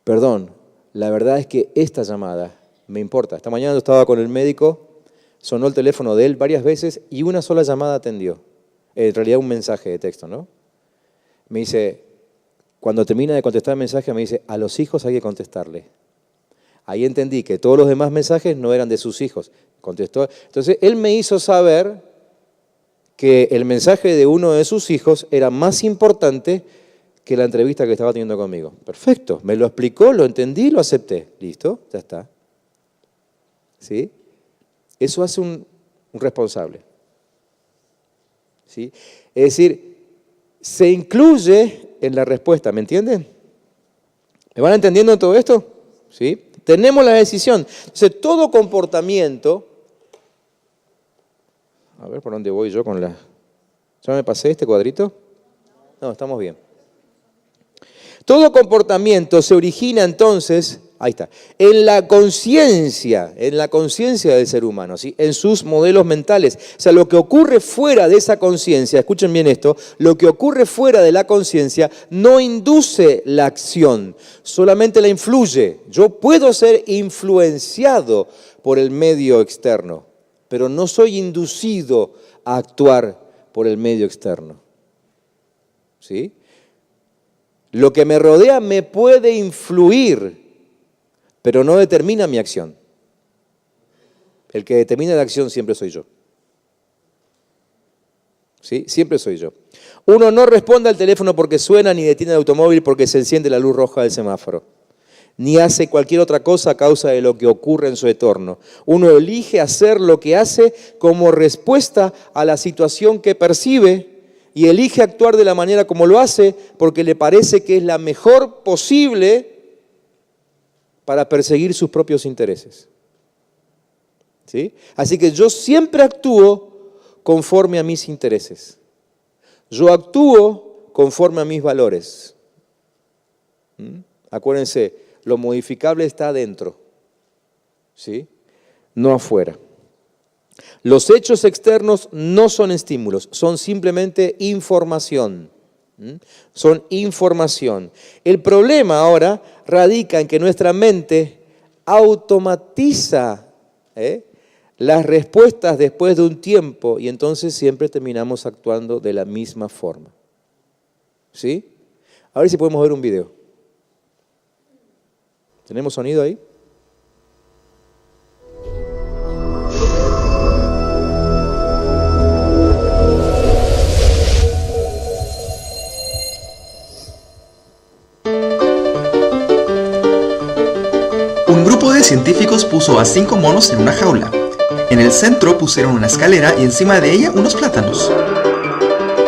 perdón, la verdad es que esta llamada me importa. Esta mañana yo estaba con el médico, sonó el teléfono de él varias veces y una sola llamada atendió. En realidad un mensaje de texto, ¿no? Me dice, cuando termina de contestar el mensaje, me dice, a los hijos hay que contestarle. Ahí entendí que todos los demás mensajes no eran de sus hijos. Contestó. Entonces, él me hizo saber que el mensaje de uno de sus hijos era más importante que la entrevista que estaba teniendo conmigo. Perfecto, me lo explicó, lo entendí, lo acepté. Listo, ya está. ¿Sí? Eso hace un responsable. ¿Sí? Es decir, se incluye en la respuesta, ¿me entienden? ¿Me van entendiendo en todo esto? ¿Sí? Tenemos la decisión. Entonces, todo comportamiento... A ver, ¿por dónde voy yo con la...? ¿Ya me pasé este cuadrito? No, estamos bien. Todo comportamiento se origina entonces, ahí está, en la conciencia del ser humano, ¿sí? En sus modelos mentales. O sea, lo que ocurre fuera de esa conciencia, escuchen bien esto, lo que ocurre fuera de la conciencia no induce la acción, solamente la influye. Yo puedo ser influenciado por el medio externo, pero no soy inducido a actuar por el medio externo. ¿Sí? Lo que me rodea me puede influir, pero no determina mi acción. El que determina la acción siempre soy yo. ¿Sí? Siempre soy yo. Uno no responde al teléfono porque suena, ni detiene el automóvil porque se enciende la luz roja del semáforo, ni hace cualquier otra cosa a causa de lo que ocurre en su entorno. Uno elige hacer lo que hace como respuesta a la situación que percibe y elige actuar de la manera como lo hace porque le parece que es la mejor posible para perseguir sus propios intereses. ¿Sí? Así que yo siempre actúo conforme a mis intereses. Yo actúo conforme a mis valores. Acuérdense, lo modificable está adentro, ¿sí? No afuera. Los hechos externos no son estímulos, son simplemente información. Son información. El problema ahora radica en que nuestra mente automatiza las respuestas después de un tiempo y entonces siempre terminamos actuando de la misma forma. ¿Sí? A ver si podemos ver un video. ¿Tenemos sonido ahí? Un grupo de científicos puso a 5 monos en una jaula. En el centro pusieron una escalera y encima de ella unos plátanos.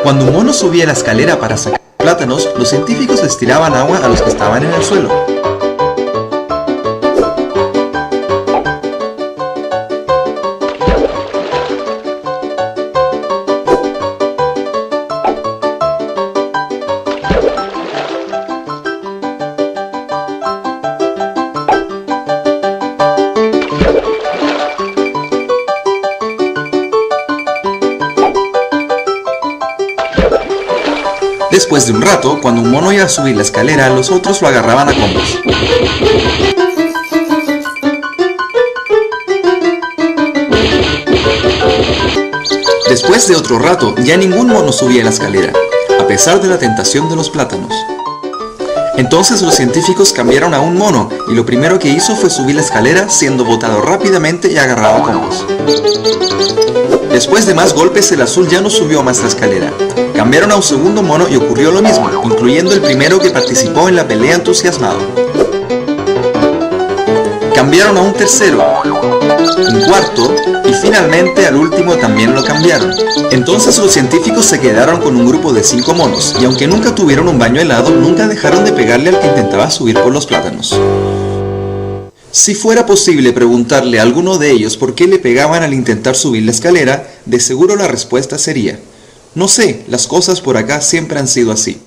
Cuando un mono subía la escalera para sacar plátanos, los científicos les tiraban agua a los que estaban en el suelo. Después de un rato, cuando un mono iba a subir la escalera, los otros lo agarraban a combos. Después de otro rato, ya ningún mono subía la escalera, a pesar de la tentación de los plátanos. Entonces los científicos cambiaron a un mono y lo primero que hizo fue subir la escalera, siendo botado rápidamente y agarrado a combos. Después de más golpes, el azul ya no subió más la escalera. Cambiaron a un segundo mono y ocurrió lo mismo, incluyendo el primero que participó en la pelea entusiasmado. Cambiaron a un tercero, un cuarto y finalmente al último también lo cambiaron. Entonces los científicos se quedaron con un grupo de 5 monos y aunque nunca tuvieron un baño helado, nunca dejaron de pegarle al que intentaba subir por los plátanos. Si fuera posible preguntarle a alguno de ellos por qué le pegaban al intentar subir la escalera, de seguro la respuesta sería: no sé, las cosas por acá siempre han sido así.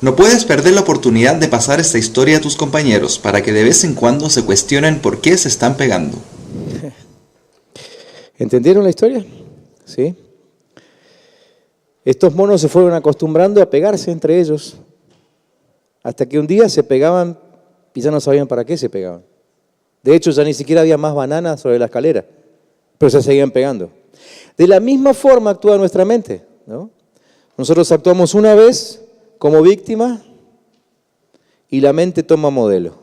No puedes perder la oportunidad de pasar esta historia a tus compañeros para que de vez en cuando se cuestionen por qué se están pegando. ¿Entendieron la historia? ¿Sí? Estos monos se fueron acostumbrando a pegarse entre ellos, hasta que un día se pegaban y ya no sabían para qué se pegaban. De hecho, ya ni siquiera había más bananas sobre la escalera, pero se seguían pegando. De la misma forma actúa nuestra mente, ¿no? Nosotros actuamos una vez como víctima y la mente toma modelo.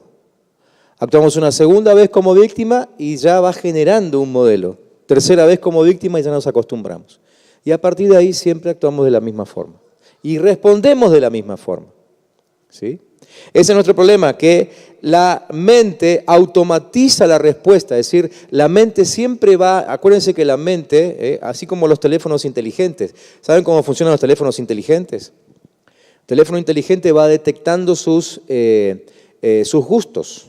Actuamos una segunda vez como víctima y ya va generando un modelo. Tercera vez como víctima y ya nos acostumbramos. Y a partir de ahí siempre actuamos de la misma forma. Y respondemos de la misma forma. ¿Sí? Ese es nuestro problema, que la mente automatiza la respuesta. Es decir, la mente siempre va, acuérdense que la mente, así como los teléfonos inteligentes, ¿saben cómo funcionan los teléfonos inteligentes? El teléfono inteligente va detectando sus gustos.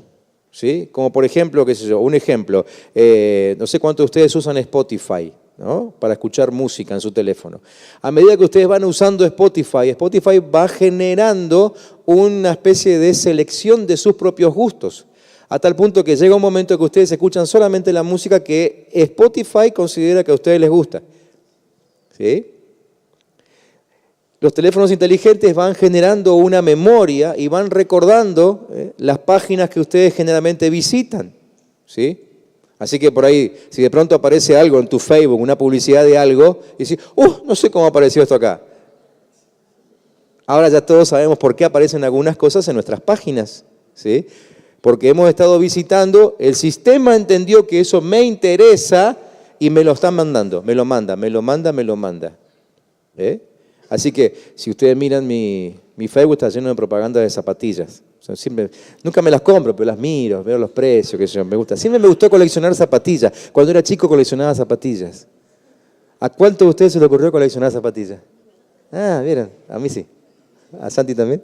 ¿Sí? Como por ejemplo, qué sé yo, un ejemplo, no sé cuántos de ustedes usan Spotify, ¿no? Para escuchar música en su teléfono. A medida que ustedes van usando Spotify, Spotify va generando una especie de selección de sus propios gustos, a tal punto que llega un momento que ustedes escuchan solamente la música que Spotify considera que a ustedes les gusta. ¿Sí? Los teléfonos inteligentes van generando una memoria y van recordando las páginas que ustedes generalmente visitan, ¿sí? Así que por ahí, si de pronto aparece algo en tu Facebook, una publicidad de algo, y dices, no sé cómo apareció esto acá. Ahora ya todos sabemos por qué aparecen algunas cosas en nuestras páginas, ¿sí? Porque hemos estado visitando, el sistema entendió que eso me interesa y me lo están mandando, me lo manda. Así que si ustedes miran mi Facebook, está lleno de propaganda de zapatillas. O sea, nunca me las compro, pero las miro, veo los precios, qué sé yo, me gusta. Siempre me gustó coleccionar zapatillas. Cuando era chico coleccionaba zapatillas. ¿A cuántos de ustedes se le ocurrió coleccionar zapatillas? Miren, a mí sí. ¿A Santi también?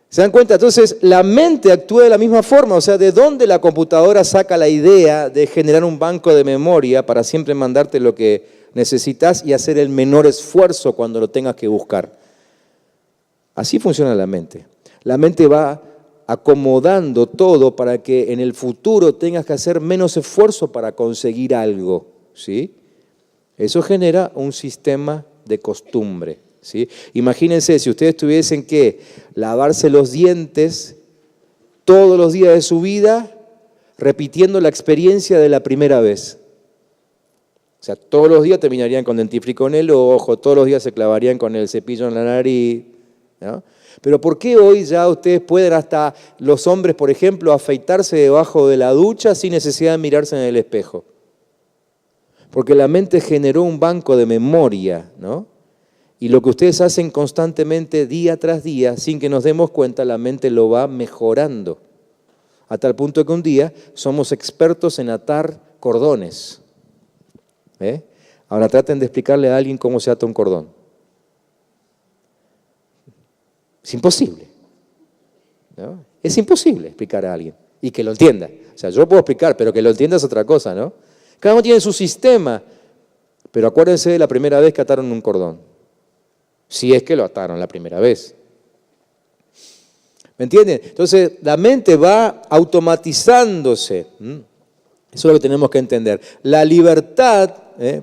¿Se dan cuenta? Entonces, la mente actúa de la misma forma. O sea, ¿de dónde la computadora saca la idea de generar un banco de memoria para siempre mandarte lo que necesitas y hacer el menor esfuerzo cuando lo tengas que buscar? Así funciona la mente. La mente va acomodando todo para que en el futuro tengas que hacer menos esfuerzo para conseguir algo, ¿sí? Eso genera un sistema de costumbre, ¿sí? Imagínense si ustedes tuviesen que lavarse los dientes todos los días de su vida repitiendo la experiencia de la primera vez. O sea, todos los días terminarían con dentífrico en el ojo, todos los días se clavarían con el cepillo en la nariz, ¿no? Pero ¿por qué hoy ya ustedes pueden, hasta los hombres, por ejemplo, afeitarse debajo de la ducha sin necesidad de mirarse en el espejo? Porque la mente generó un banco de memoria, ¿no? Y lo que ustedes hacen constantemente, día tras día, sin que nos demos cuenta, la mente lo va mejorando. A tal punto que un día somos expertos en atar cordones. Ahora traten de explicarle a alguien cómo se ata un cordón. Es imposible, ¿no? Es imposible explicar a alguien y que lo entienda. O sea, yo lo puedo explicar, pero que lo entienda es otra cosa, ¿no? Cada uno tiene su sistema, pero acuérdense de la primera vez que ataron un cordón. Si es que lo ataron la primera vez. ¿Me entienden? Entonces, la mente va automatizándose. Eso es lo que tenemos que entender. La libertad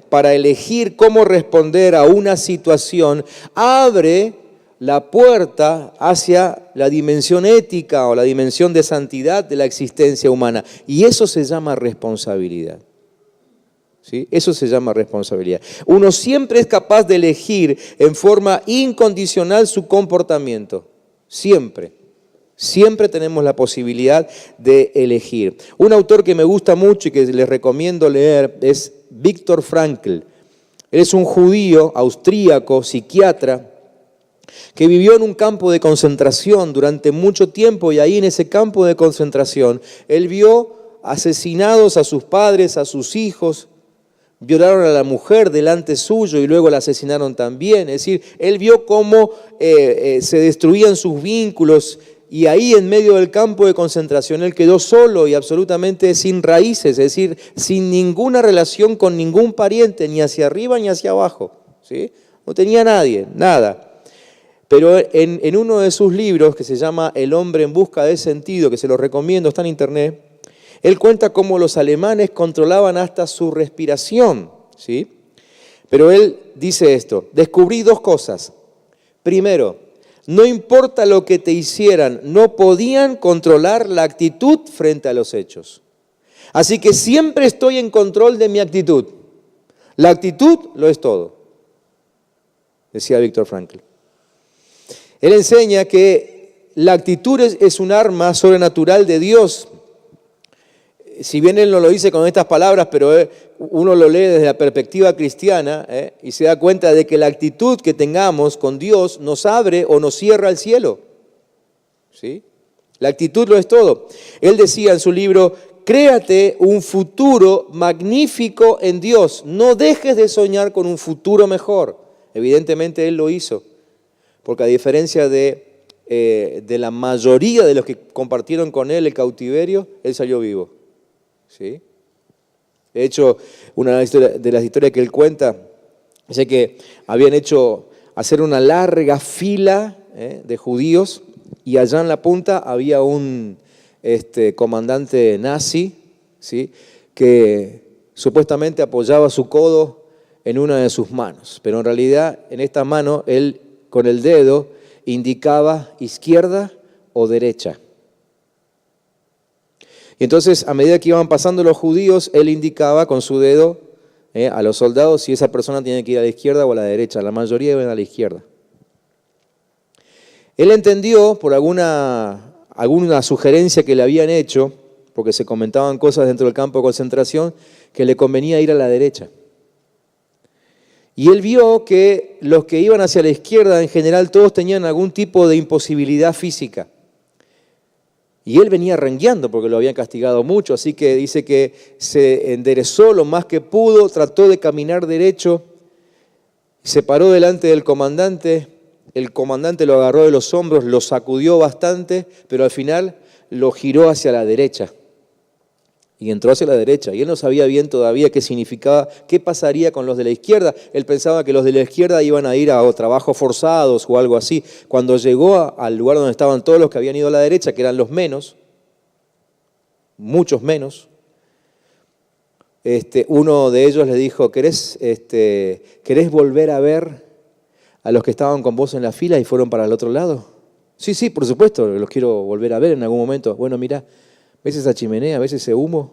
para elegir cómo responder a una situación, abre la puerta hacia la dimensión ética o la dimensión de santidad de la existencia humana. Y eso se llama responsabilidad. ¿Sí? Eso se llama responsabilidad. Uno siempre es capaz de elegir en forma incondicional su comportamiento. Siempre. Siempre tenemos la posibilidad de elegir. Un autor que me gusta mucho y que les recomiendo leer es Viktor Frankl. Él es un judío austríaco, psiquiatra, que vivió en un campo de concentración durante mucho tiempo, y ahí en ese campo de concentración él vio asesinados a sus padres, a sus hijos, violaron a la mujer delante suyo y luego la asesinaron también. Es decir, él vio cómo se destruían sus vínculos, y ahí en medio del campo de concentración él quedó solo y absolutamente sin raíces, es decir, sin ninguna relación con ningún pariente, ni hacia arriba ni hacia abajo, ¿sí? No tenía nadie, nada. Pero en uno de sus libros, que se llama El hombre en busca de sentido, que se lo recomiendo, está en internet, él cuenta cómo los alemanes controlaban hasta su respiración, ¿sí? Pero él dice esto: descubrí dos cosas. Primero, no importa lo que te hicieran, no podían controlar la actitud frente a los hechos. Así que siempre estoy en control de mi actitud. La actitud lo es todo, decía Viktor Frankl. Él enseña que la actitud es un arma sobrenatural de Dios. Si bien él no lo dice con estas palabras, pero uno lo lee desde la perspectiva cristiana, y se da cuenta de que la actitud que tengamos con Dios nos abre o nos cierra el cielo. ¿Sí? La actitud lo es todo. Él decía en su libro: créate un futuro magnífico en Dios. No dejes de soñar con un futuro mejor. Evidentemente él lo hizo, porque a diferencia de la mayoría de los que compartieron con él el cautiverio, él salió vivo. ¿Sí? De hecho, una de las historias que él cuenta, dice que habían hecho hacer una larga fila de judíos, y allá en la punta había un comandante nazi, ¿sí?, que supuestamente apoyaba su codo en una de sus manos, pero en realidad en esta mano él con el dedo indicaba izquierda o derecha. Y entonces, a medida que iban pasando los judíos, él indicaba con su dedo a los soldados si esa persona tiene que ir a la izquierda o a la derecha. La mayoría iban a la izquierda. Él entendió, por alguna sugerencia que le habían hecho, porque se comentaban cosas dentro del campo de concentración, que le convenía ir a la derecha. Y él vio que los que iban hacia la izquierda, en general, todos tenían algún tipo de imposibilidad física. Y él venía rengueando porque lo habían castigado mucho, así que dice que se enderezó lo más que pudo, trató de caminar derecho, se paró delante del comandante, el comandante lo agarró de los hombros, lo sacudió bastante, pero al final lo giró hacia la derecha. Y entró hacia la derecha, y él no sabía bien todavía qué significaba, qué pasaría con los de la izquierda. Él pensaba que los de la izquierda iban a ir a trabajos forzados o algo así. Cuando llegó al lugar donde estaban todos los que habían ido a la derecha, que eran los menos, muchos menos, uno de ellos le dijo: ¿Querés volver a ver a los que estaban con vos en la fila y fueron para el otro lado? Sí, por supuesto, los quiero volver a ver en algún momento. Bueno, mirá, ¿ves esa chimenea? ¿Ves ese humo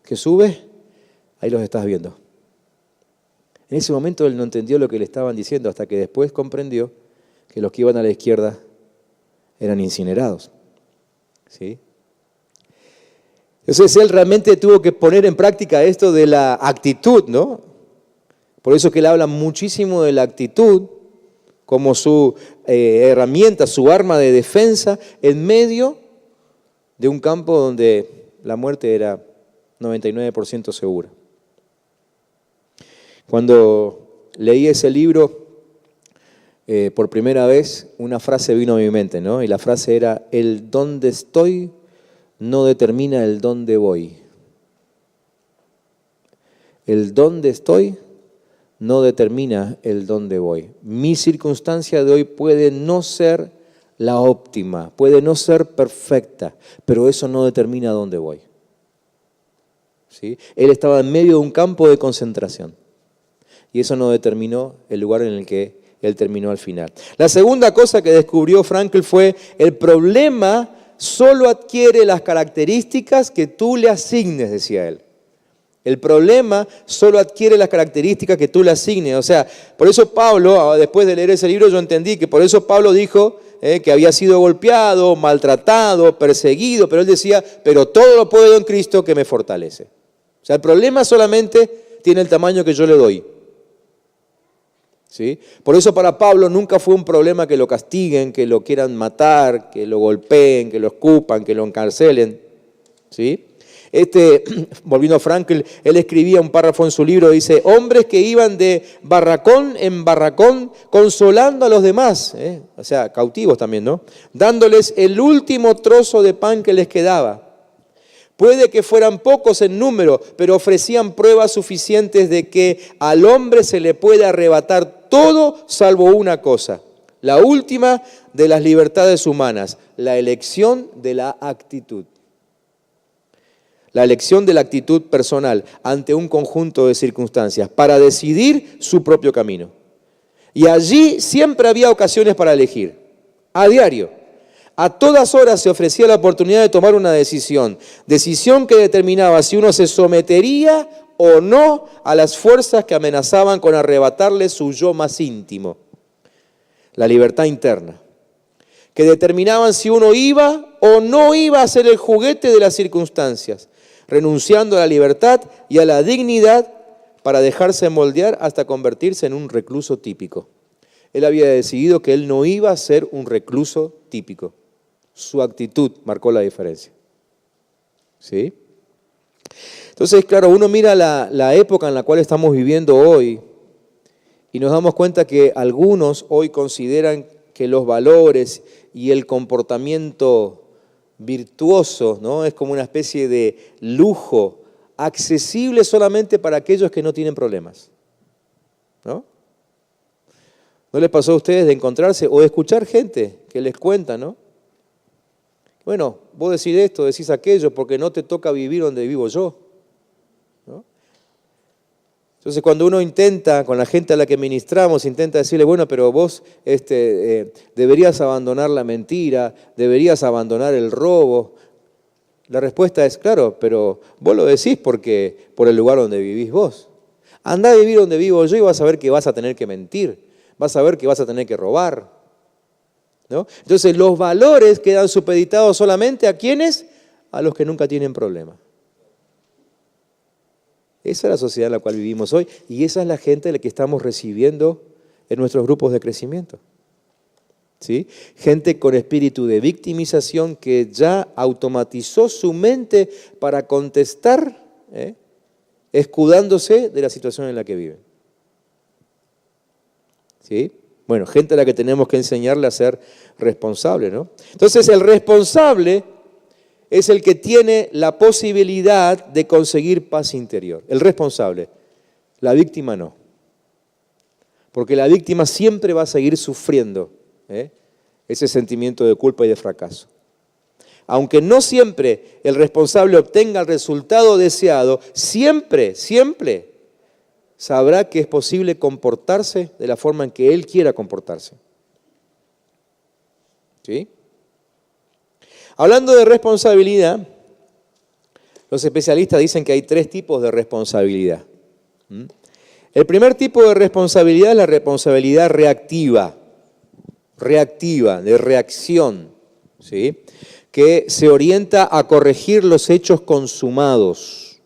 que sube? Ahí los estás viendo. En ese momento él no entendió lo que le estaban diciendo, hasta que después comprendió que los que iban a la izquierda eran incinerados. ¿Sí? Entonces él realmente tuvo que poner en práctica esto de la actitud, ¿no? Por eso que él habla muchísimo de la actitud como su herramienta, su arma de defensa en medio de un campo donde la muerte era 99% segura. Cuando leí ese libro por primera vez, una frase vino a mi mente, ¿no? Y la frase era: el dónde estoy no determina el dónde voy. El dónde estoy no determina el dónde voy. Mi circunstancia de hoy puede no ser la óptima, puede no ser perfecta, pero eso no determina dónde voy. ¿Sí? Él estaba en medio de un campo de concentración. Y eso no determinó el lugar en el que él terminó al final. La segunda cosa que descubrió Frankl fue: el problema solo adquiere las características que tú le asignes, decía él. El problema solo adquiere las características que tú le asignes. O sea, por eso Pablo, después de leer ese libro, yo entendí que por eso Pablo dijo que había sido golpeado, maltratado, perseguido, pero él decía: pero todo lo puedo en Cristo que me fortalece. O sea, el problema solamente tiene el tamaño que yo le doy. ¿Sí? Por eso para Pablo nunca fue un problema que lo castiguen, que lo quieran matar, que lo golpeen, que lo escupan, que lo encarcelen. ¿Sí? Volviendo a Frankl, él escribía un párrafo en su libro, dice: hombres que iban de barracón en barracón consolando a los demás, o sea, cautivos también, ¿no? Dándoles el último trozo de pan que les quedaba. Puede que fueran pocos en número, pero ofrecían pruebas suficientes de que al hombre se le puede arrebatar todo salvo una cosa, la última de las libertades humanas, la elección de la actitud. La elección de la actitud personal ante un conjunto de circunstancias para decidir su propio camino. Y allí siempre había ocasiones para elegir, a diario. A todas horas se ofrecía la oportunidad de tomar una decisión que determinaba si uno se sometería o no a las fuerzas que amenazaban con arrebatarle su yo más íntimo, la libertad interna, que determinaban si uno iba o no iba a ser el juguete de las circunstancias, renunciando a la libertad y a la dignidad para dejarse moldear hasta convertirse en un recluso típico. Él había decidido que él no iba a ser un recluso típico. Su actitud marcó la diferencia. ¿Sí? Entonces, claro, uno mira la época en la cual estamos viviendo hoy y nos damos cuenta que algunos hoy consideran que los valores y el comportamiento virtuoso, ¿no?, es como una especie de lujo accesible solamente para aquellos que no tienen problemas. ¿No? ¿No les pasó a ustedes de encontrarse o de escuchar gente que les cuenta, ¿no? Bueno, vos decís esto, decís aquello, porque no te toca vivir donde vivo yo, ¿no? Entonces, cuando uno intenta, con la gente a la que ministramos, intenta decirle: bueno, pero vos deberías abandonar la mentira, deberías abandonar el robo. La respuesta es: claro, pero vos lo decís por el lugar donde vivís vos. Andá a vivir donde vivo yo y vas a ver que vas a tener que mentir, vas a ver que vas a tener que robar, ¿no? Entonces, los valores quedan supeditados solamente a ¿quiénes? A los que nunca tienen problema. Esa es la sociedad en la cual vivimos hoy y esa es la gente a la que estamos recibiendo en nuestros grupos de crecimiento. ¿Sí? Gente con espíritu de victimización que ya automatizó su mente para contestar, escudándose de la situación en la que viven. ¿Sí? Bueno, gente a la que tenemos que enseñarle a ser responsable, ¿no? Entonces, el responsable es el que tiene la posibilidad de conseguir paz interior. El responsable. La víctima no. Porque la víctima siempre va a seguir sufriendo ese sentimiento de culpa y de fracaso. Aunque no siempre el responsable obtenga el resultado deseado, siempre sabrá que es posible comportarse de la forma en que él quiera comportarse. ¿Sí? Hablando de responsabilidad, los especialistas dicen que hay 3 tipos de responsabilidad. El primer tipo de responsabilidad es la responsabilidad reactiva, de reacción, ¿sí?, que se orienta a corregir los hechos consumados.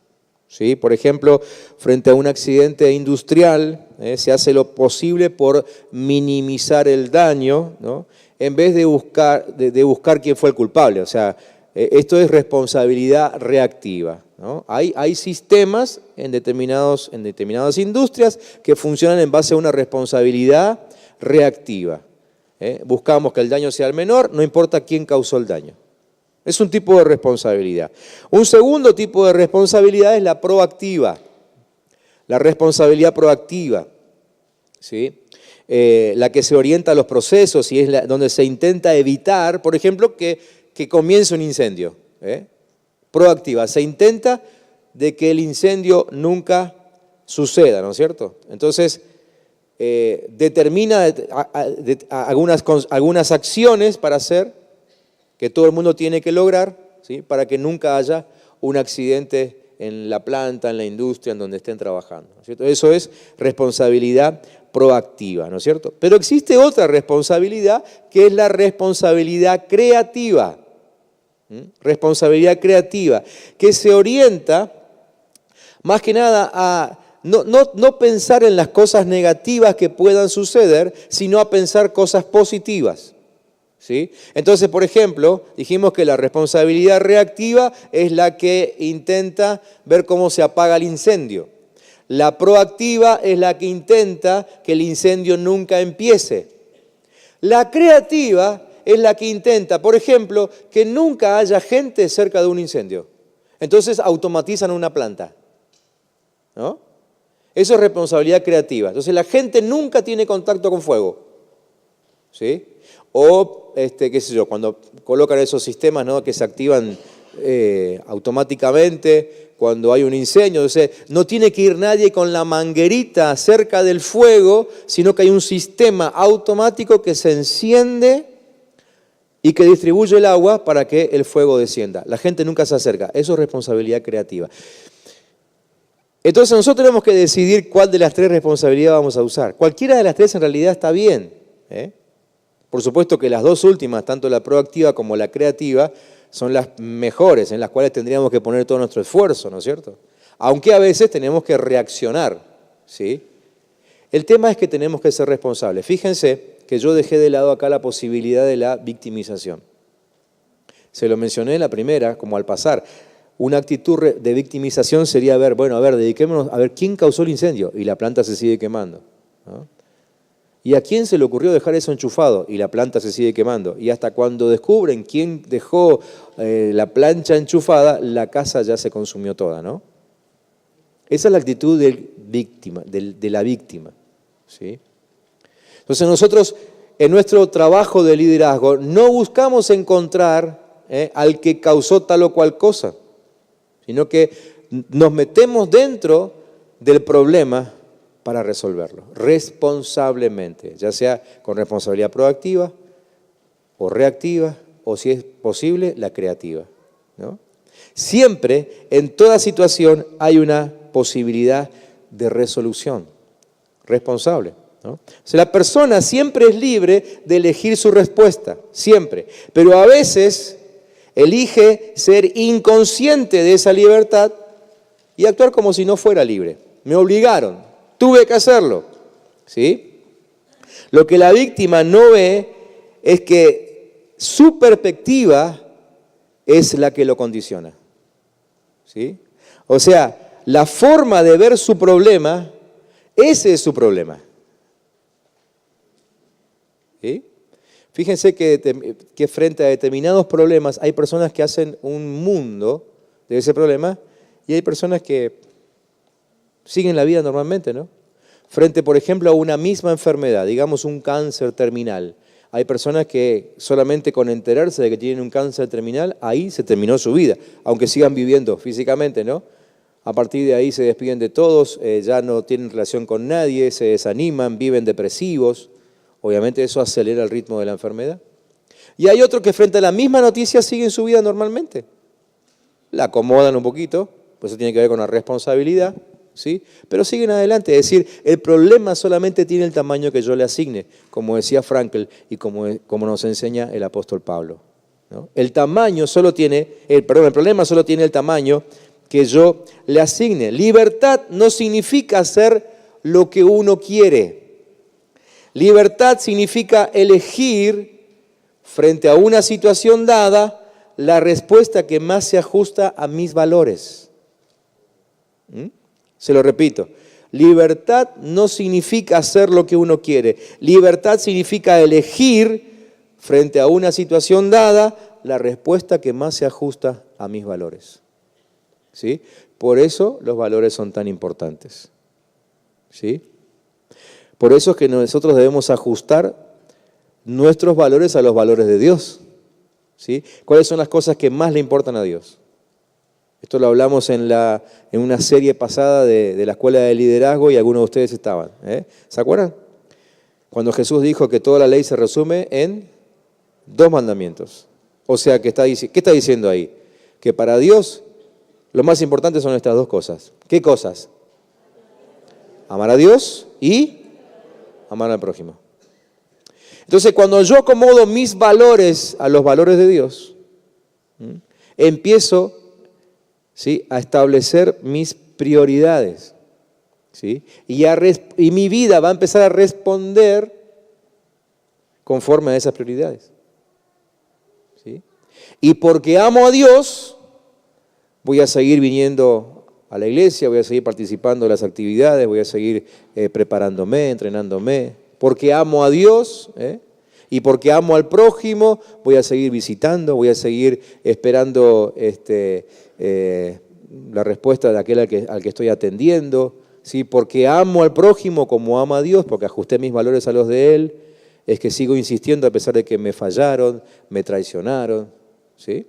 ¿Sí? Por ejemplo, frente a un accidente industrial, se hace lo posible por minimizar el daño, ¿no?, en vez de buscar quién fue el culpable. O sea, esto es responsabilidad reactiva, ¿no? Hay sistemas en determinadas industrias que funcionan en base a una responsabilidad reactiva. Buscamos que el daño sea el menor, no importa quién causó el daño. Es un tipo de responsabilidad. Un segundo tipo de responsabilidad es la proactiva, la responsabilidad proactiva, ¿sí? La que se orienta a los procesos y es donde se intenta evitar, por ejemplo, que comience un incendio. Proactiva, se intenta de que el incendio nunca suceda, ¿no es cierto? Entonces, determina algunas acciones para hacer que todo el mundo tiene que lograr, ¿sí? Para que nunca haya un accidente en la planta, en la industria, en donde estén trabajando, ¿no es cierto? Eso es responsabilidad proactiva, ¿no es cierto? Pero existe otra responsabilidad que es la responsabilidad creativa. Responsabilidad creativa, que se orienta más que nada a no pensar en las cosas negativas que puedan suceder, sino a pensar cosas positivas. ¿Sí? Entonces, por ejemplo, dijimos que la responsabilidad reactiva es la que intenta ver cómo se apaga el incendio. La proactiva es la que intenta que el incendio nunca empiece. La creativa es la que intenta, por ejemplo, que nunca haya gente cerca de un incendio. Entonces automatizan una planta, ¿no? Eso es responsabilidad creativa. Entonces la gente nunca tiene contacto con fuego, ¿sí? O, qué sé yo, cuando colocan esos sistemas, ¿no?, que se activan automáticamente cuando hay un incendio. Entonces, no tiene que ir nadie con la manguerita cerca del fuego, sino que hay un sistema automático que se enciende y que distribuye el agua para que el fuego descienda. La gente nunca se acerca. Eso es responsabilidad creativa. Entonces nosotros tenemos que decidir cuál de las tres responsabilidades vamos a usar. Cualquiera de las tres en realidad está bien, ¿eh? Por supuesto que las dos últimas, tanto la proactiva como la creativa, son las mejores, en las cuales tendríamos que poner todo nuestro esfuerzo, ¿no es cierto? Aunque a veces tenemos que reaccionar, ¿sí? El tema es que tenemos que ser responsables. Fíjense que yo dejé de lado acá la posibilidad de la victimización. Se lo mencioné en la primera, como al pasar. Una actitud de victimización sería dediquémonos a ver quién causó el incendio y la planta se sigue quemando, ¿no? ¿Y a quién se le ocurrió dejar eso enchufado? Y la planta se sigue quemando. Y hasta cuando descubren quién dejó la plancha enchufada, la casa ya se consumió toda, ¿no? Esa es la actitud de la víctima, ¿sí? Entonces nosotros, en nuestro trabajo de liderazgo, no buscamos encontrar al que causó tal o cual cosa, sino que nos metemos dentro del problema para resolverlo, responsablemente, ya sea con responsabilidad proactiva o reactiva, o si es posible, la creativa, ¿no? Siempre, en toda situación, hay una posibilidad de resolución responsable, ¿no? O sea, la persona siempre es libre de elegir su respuesta, siempre, pero a veces elige ser inconsciente de esa libertad y actuar como si no fuera libre. Me obligaron. Tuve que hacerlo, ¿sí? Lo que la víctima no ve es que su perspectiva es la que lo condiciona, ¿sí? O sea, la forma de ver su problema, ese es su problema, ¿sí? Fíjense que frente a determinados problemas hay personas que hacen un mundo de ese problema y hay personas que siguen la vida normalmente, ¿no? Frente, por ejemplo, a una misma enfermedad, digamos un cáncer terminal. Hay personas que solamente con enterarse de que tienen un cáncer terminal, ahí se terminó su vida, aunque sigan viviendo físicamente, ¿no? A partir de ahí se despiden de todos, ya no tienen relación con nadie, se desaniman, viven depresivos. Obviamente eso acelera el ritmo de la enfermedad. Y hay otros que frente a la misma noticia siguen su vida normalmente. La acomodan un poquito, pues eso tiene que ver con la responsabilidad, ¿sí? Pero siguen adelante, es decir, el problema solamente tiene el tamaño que yo le asigne, como decía Frankl y como nos enseña el apóstol Pablo, ¿no? El problema solo tiene el tamaño que yo le asigne. Libertad no significa hacer lo que uno quiere. Libertad significa elegir frente a una situación dada la respuesta que más se ajusta a mis valores. Se lo repito, libertad no significa hacer lo que uno quiere. Libertad significa elegir frente a una situación dada la respuesta que más se ajusta a mis valores, ¿sí? Por eso los valores son tan importantes, ¿sí? Por eso es que nosotros debemos ajustar nuestros valores a los valores de Dios, ¿sí? ¿Cuáles son las cosas que más le importan a Dios? Esto lo hablamos en una serie pasada de la Escuela de Liderazgo y algunos de ustedes estaban. ¿Se acuerdan? Cuando Jesús dijo que toda la ley se resume en 2 mandamientos. O sea, ¿qué está diciendo ahí? Que para Dios lo más importante son estas 2 cosas. ¿Qué cosas? Amar a Dios y amar al prójimo. Entonces, cuando yo acomodo mis valores a los valores de Dios, empiezo, ¿sí?, a establecer mis prioridades, ¿sí? Y mi vida va a empezar a responder conforme a esas prioridades, ¿sí? Y porque amo a Dios, voy a seguir viniendo a la iglesia, voy a seguir participando de las actividades, voy a seguir preparándome, entrenándome. Porque amo a Dios, y porque amo al prójimo, voy a seguir visitando, voy a seguir esperando la respuesta de aquel al que estoy atendiendo, ¿sí? Porque amo al prójimo como amo a Dios, porque ajusté mis valores a los de Él, es que sigo insistiendo a pesar de que me fallaron, me traicionaron, ¿sí?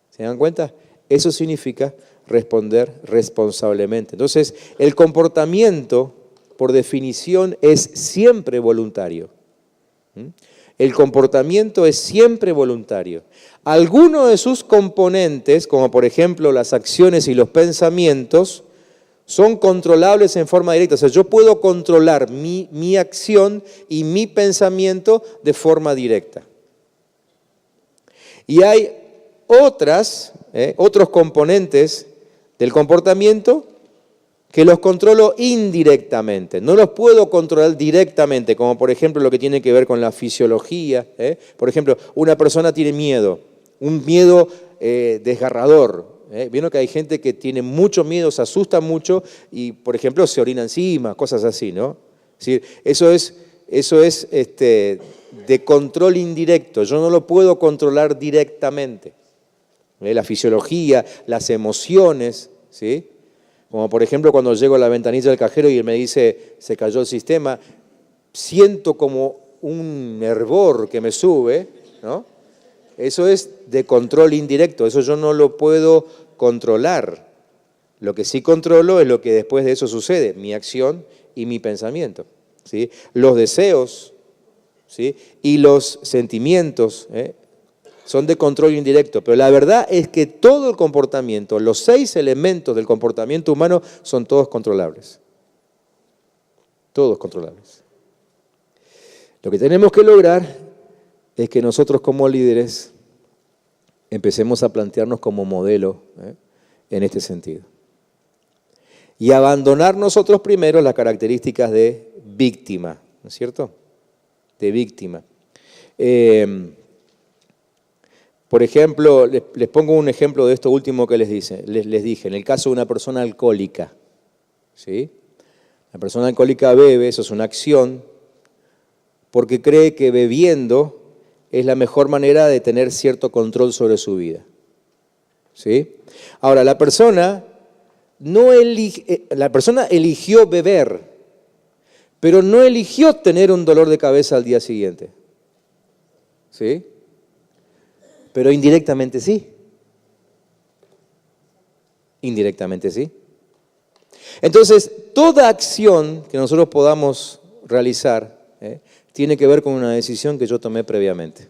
¿Se dan cuenta? Eso significa responder responsablemente. Entonces, el comportamiento, por definición, es siempre voluntario. El comportamiento es siempre voluntario. Algunos de sus componentes, como por ejemplo las acciones y los pensamientos, son controlables en forma directa. O sea, yo puedo controlar mi acción y mi pensamiento de forma directa. Y hay otros componentes del comportamiento que los controlo indirectamente. No los puedo controlar directamente, como por ejemplo lo que tiene que ver con la fisiología. Por ejemplo, una persona tiene miedo, un miedo desgarrador. Vieron que hay gente que tiene mucho miedo, se asusta mucho y, por ejemplo, se orina encima, cosas así, ¿no? Es decir, eso es de control indirecto. Yo no lo puedo controlar directamente. La fisiología, las emociones, ¿sí? Como por ejemplo cuando llego a la ventanilla del cajero y él me dice, se cayó el sistema, siento como un hervor que me sube, ¿no? Eso es de control indirecto, eso yo no lo puedo controlar. Lo que sí controlo es lo que después de eso sucede, mi acción y mi pensamiento, ¿sí? Los deseos, ¿sí?, y los sentimientos, son de control indirecto, pero la verdad es que todo el comportamiento, los 6 elementos del comportamiento humano son todos controlables. Todos controlables. Lo que tenemos que lograr es que nosotros como líderes empecemos a plantearnos como modelo en este sentido. Y abandonar nosotros primero las características de víctima, ¿no es cierto? De víctima. Por ejemplo, les pongo un ejemplo de esto último que les dije. En el caso de una persona alcohólica, ¿sí? La persona alcohólica bebe, eso es una acción, porque cree que bebiendo es la mejor manera de tener cierto control sobre su vida, ¿sí? Ahora, la persona eligió beber, pero no eligió tener un dolor de cabeza al día siguiente, ¿sí? Pero indirectamente sí. Indirectamente sí. Entonces, toda acción que nosotros podamos realizar tiene que ver con una decisión que yo tomé previamente.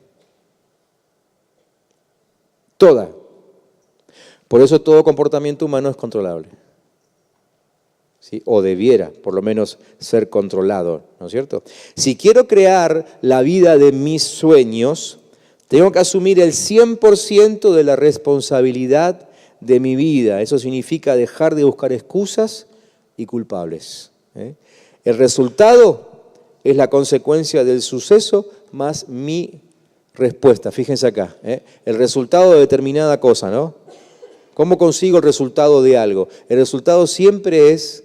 Toda. Por eso todo comportamiento humano es controlable, ¿sí? O debiera, por lo menos, ser controlado, ¿no es cierto? Si quiero crear la vida de mis sueños, tengo que asumir el 100% de la responsabilidad de mi vida. Eso significa dejar de buscar excusas y culpables. El resultado es la consecuencia del suceso más mi respuesta. Fíjense acá, el resultado de determinada cosa, ¿no? ¿Cómo consigo el resultado de algo? El resultado siempre es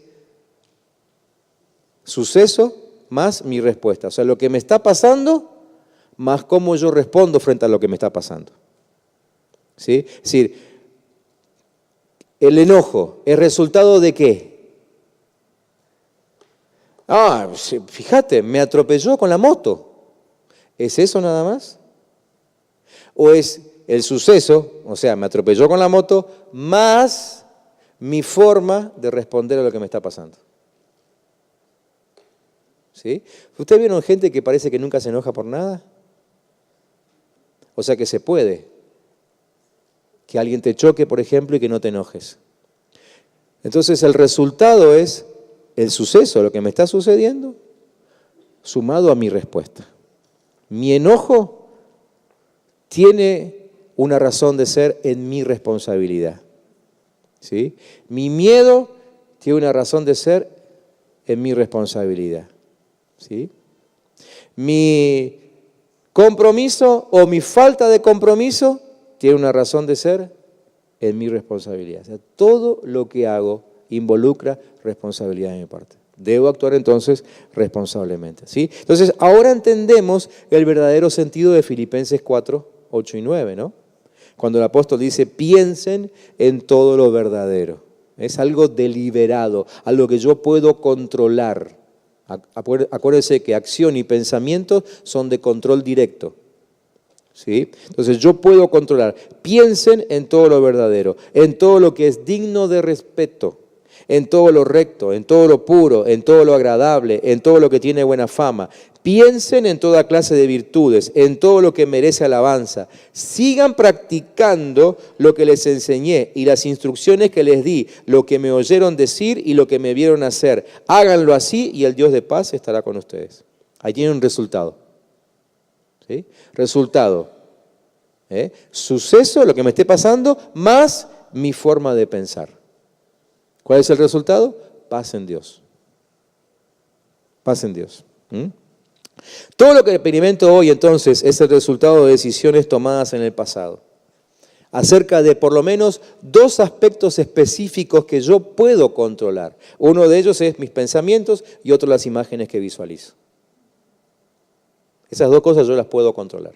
suceso más mi respuesta. O sea, lo que me está pasando más cómo yo respondo frente a lo que me está pasando, ¿sí? Es decir, el enojo es resultado de ¿qué? Fíjate, me atropelló con la moto. ¿Es eso nada más? ¿O es el suceso, o sea, me atropelló con la moto, más mi forma de responder a lo que me está pasando. ¿Sí? ¿Ustedes vieron gente que parece que nunca se enoja por nada? O sea que se puede. Que alguien te choque, por ejemplo, y que no te enojes. Entonces el resultado es el suceso, lo que me está sucediendo, sumado a mi respuesta. Mi enojo tiene una razón de ser en mi responsabilidad. ¿Sí? Mi miedo tiene una razón de ser en mi responsabilidad. ¿Sí? Mi compromiso o mi falta de compromiso tiene una razón de ser en mi responsabilidad. O sea, todo lo que hago involucra responsabilidad de mi parte. Debo actuar entonces responsablemente. ¿Sí? Entonces, ahora entendemos el verdadero sentido de Filipenses 4, 8 y 9, ¿no? Cuando el apóstol dice, piensen en todo lo verdadero. Es algo deliberado, algo que yo puedo controlar. Acuérdense que acción y pensamiento son de control directo. ¿Sí? Entonces yo puedo controlar. Piensen en todo lo verdadero, en todo lo que es digno de respeto, en todo lo recto, en todo lo puro, en todo lo agradable, en todo lo que tiene buena fama. Piensen en toda clase de virtudes, en todo lo que merece alabanza. Sigan practicando lo que les enseñé y las instrucciones que les di, lo que me oyeron decir y lo que me vieron hacer. Háganlo así y el Dios de paz estará con ustedes. Ahí tienen un resultado. ¿Sí? Resultado. Suceso, lo que me esté pasando, más mi forma de pensar. ¿Cuál es el resultado? Paz en Dios. Paz en Dios. Todo lo que experimento hoy entonces es el resultado de decisiones tomadas en el pasado, acerca de por lo menos dos aspectos específicos que yo puedo controlar. Uno de ellos es mis pensamientos y otro las imágenes que visualizo. Esas dos cosas yo las puedo controlar.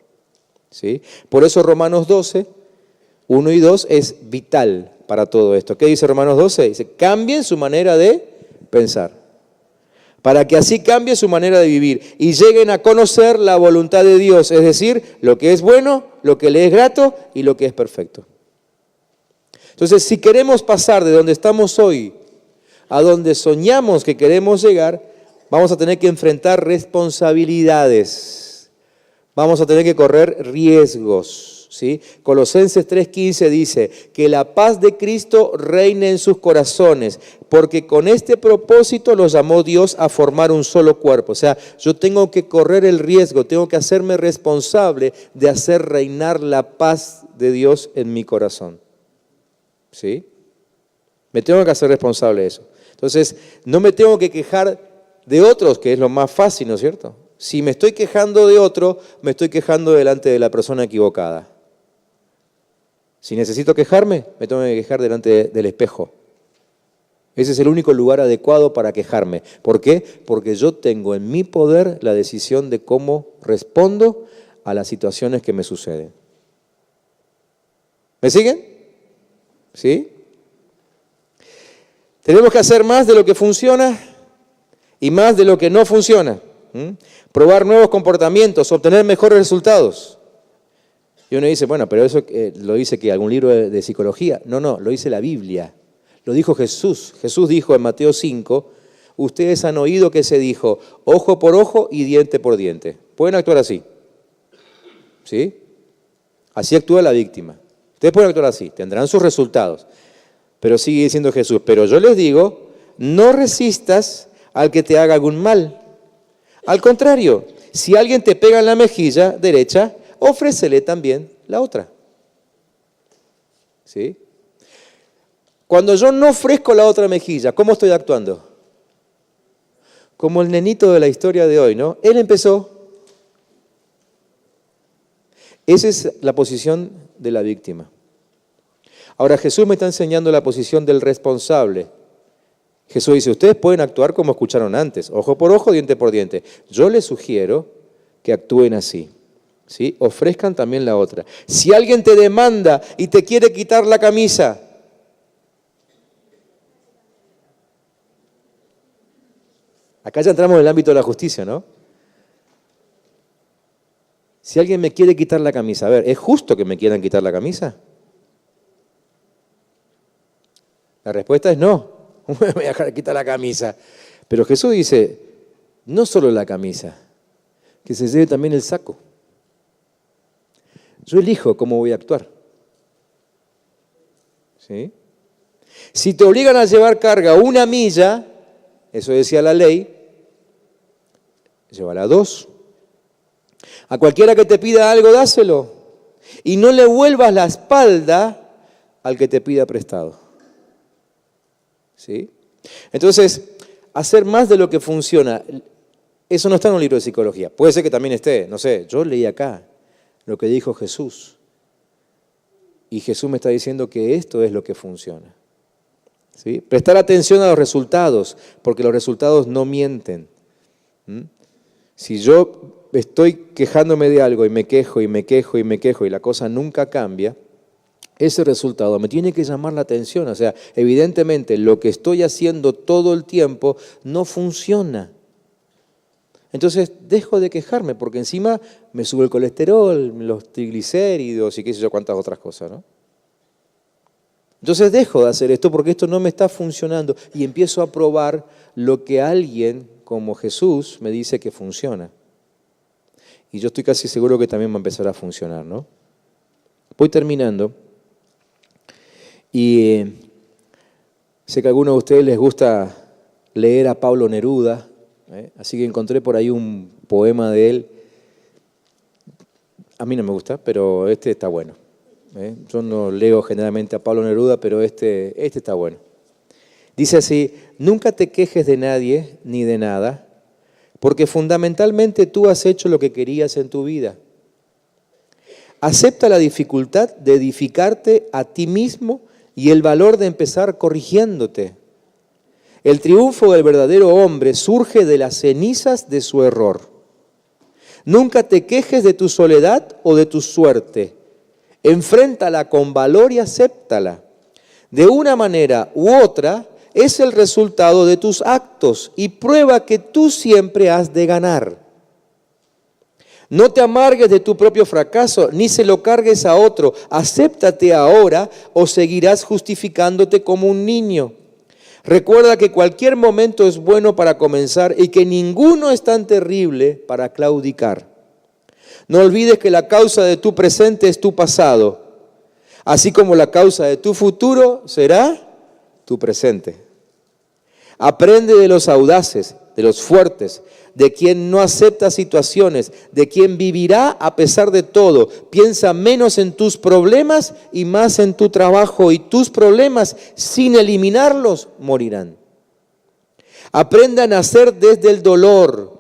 ¿Sí? Por eso Romanos 12, 1 y 2 es vital para todo esto. ¿Qué dice Romanos 12? Dice, cambien su manera de pensar, para que así cambie su manera de vivir y lleguen a conocer la voluntad de Dios, es decir, lo que es bueno, lo que le es grato y lo que es perfecto. Entonces, si queremos pasar de donde estamos hoy a donde soñamos que queremos llegar, vamos a tener que enfrentar responsabilidades. Vamos a tener que correr riesgos, ¿sí? Colosenses 3:15 dice que la paz de Cristo reine en sus corazones, porque con este propósito los llamó Dios a formar un solo cuerpo. O sea, yo tengo que correr el riesgo, tengo que hacerme responsable de hacer reinar la paz de Dios en mi corazón. ¿Sí? Me tengo que hacer responsable de eso. Entonces, no me tengo que quejar de otros, que es lo más fácil, ¿no es cierto? Si me estoy quejando de otro, me estoy quejando delante de la persona equivocada. Si necesito quejarme, me tengo que quejar delante del espejo. Ese es el único lugar adecuado para quejarme. ¿Por qué? Porque yo tengo en mi poder la decisión de cómo respondo a las situaciones que me suceden. ¿Me siguen? ¿Sí? Tenemos que hacer más de lo que funciona y más de lo que no funciona. Probar nuevos comportamientos, obtener mejores resultados. Y uno dice, bueno, pero eso lo dice que algún libro de psicología. No, lo dice la Biblia. Lo dijo Jesús. Jesús dijo en Mateo 5, ustedes han oído que se dijo, ojo por ojo y diente por diente. Pueden actuar así. ¿Sí? Así actúa la víctima. Ustedes pueden actuar así, tendrán sus resultados. Pero sigue diciendo Jesús, pero yo les digo, no resistas al que te haga algún mal. Al contrario, si alguien te pega en la mejilla derecha, ofrécele también la otra. ¿Sí? Cuando yo no ofrezco la otra mejilla, ¿cómo estoy actuando? Como el nenito de la historia de hoy, ¿no? Él empezó. Esa es la posición de la víctima. Ahora Jesús me está enseñando la posición del responsable. Jesús dice, ustedes pueden actuar como escucharon antes, ojo por ojo, diente por diente. Yo les sugiero que actúen así, ¿sí? Ofrezcan también la otra. Si alguien te demanda y te quiere quitar la camisa, acá ya entramos en el ámbito de la justicia, ¿no? Si alguien me quiere quitar la camisa, a ver, ¿es justo que me quieran quitar la camisa? La respuesta es no. Me voy a dejar quitar la camisa. Pero Jesús dice, no solo la camisa, que se lleve también el saco. Yo elijo cómo voy a actuar. ¿Sí? Si te obligan a llevar carga 1 milla, eso decía la ley, llévala 2. A cualquiera que te pida algo, dáselo. Y no le vuelvas la espalda al que te pida prestado. ¿Sí? Entonces, hacer más de lo que funciona, eso no está en un libro de psicología. Puede ser que también esté, no sé, yo leí acá lo que dijo Jesús. Y Jesús me está diciendo que esto es lo que funciona. ¿Sí? Prestar atención a los resultados, porque los resultados no mienten. Si yo estoy quejándome de algo y me quejo y me quejo y me quejo y la cosa nunca cambia, ese resultado me tiene que llamar la atención. O sea, evidentemente lo que estoy haciendo todo el tiempo no funciona. Entonces dejo de quejarme porque encima me sube el colesterol, los triglicéridos y qué sé yo cuántas otras cosas, ¿no? Entonces dejo de hacer esto porque esto no me está funcionando y empiezo a probar lo que alguien como Jesús me dice que funciona. Y yo estoy casi seguro que también va a empezar a funcionar, ¿no? Voy terminando. Y sé que a algunos de ustedes les gusta leer a Pablo Neruda, así que encontré por ahí un poema de él. A mí no me gusta, pero este está bueno. Yo no leo generalmente a Pablo Neruda, pero este está bueno. Dice así: nunca te quejes de nadie ni de nada, porque fundamentalmente tú has hecho lo que querías en tu vida. Acepta la dificultad de edificarte a ti mismo y el valor de empezar corrigiéndote. El triunfo del verdadero hombre surge de las cenizas de su error. Nunca te quejes de tu soledad o de tu suerte. Enfréntala con valor y acéptala. De una manera u otra es el resultado de tus actos y prueba que tú siempre has de ganar. No te amargues de tu propio fracaso, ni se lo cargues a otro. Acéptate ahora o seguirás justificándote como un niño. Recuerda que cualquier momento es bueno para comenzar y que ninguno es tan terrible para claudicar. No olvides que la causa de tu presente es tu pasado, así como la causa de tu futuro será tu presente. Aprende de los audaces, de los fuertes, de quien no acepta situaciones, de quien vivirá a pesar de todo. Piensa menos en tus problemas y más en tu trabajo, y tus problemas, sin eliminarlos, morirán. Aprende a nacer desde el dolor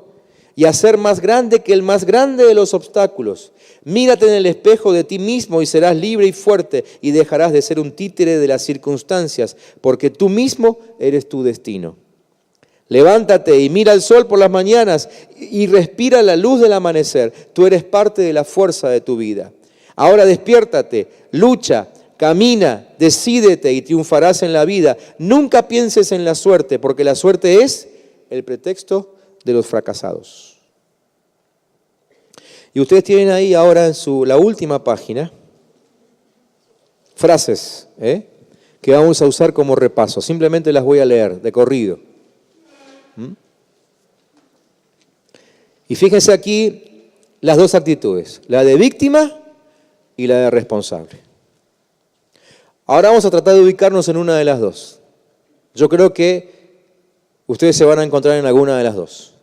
y a ser más grande que el más grande de los obstáculos. Mírate en el espejo de ti mismo y serás libre y fuerte y dejarás de ser un títere de las circunstancias, porque tú mismo eres tu destino. Levántate y mira el sol por las mañanas y respira la luz del amanecer. Tú eres parte de la fuerza de tu vida. Ahora despiértate, lucha, camina, decídete y triunfarás en la vida. Nunca pienses en la suerte, porque la suerte es el pretexto de los fracasados. Y ustedes tienen ahí ahora en la última página frases que vamos a usar como repaso. Simplemente las voy a leer de corrido. Y fíjense aquí las dos actitudes, la de víctima y la de responsable. Ahora vamos a tratar de ubicarnos en una de las dos. Yo creo que ustedes se van a encontrar en alguna de las dos.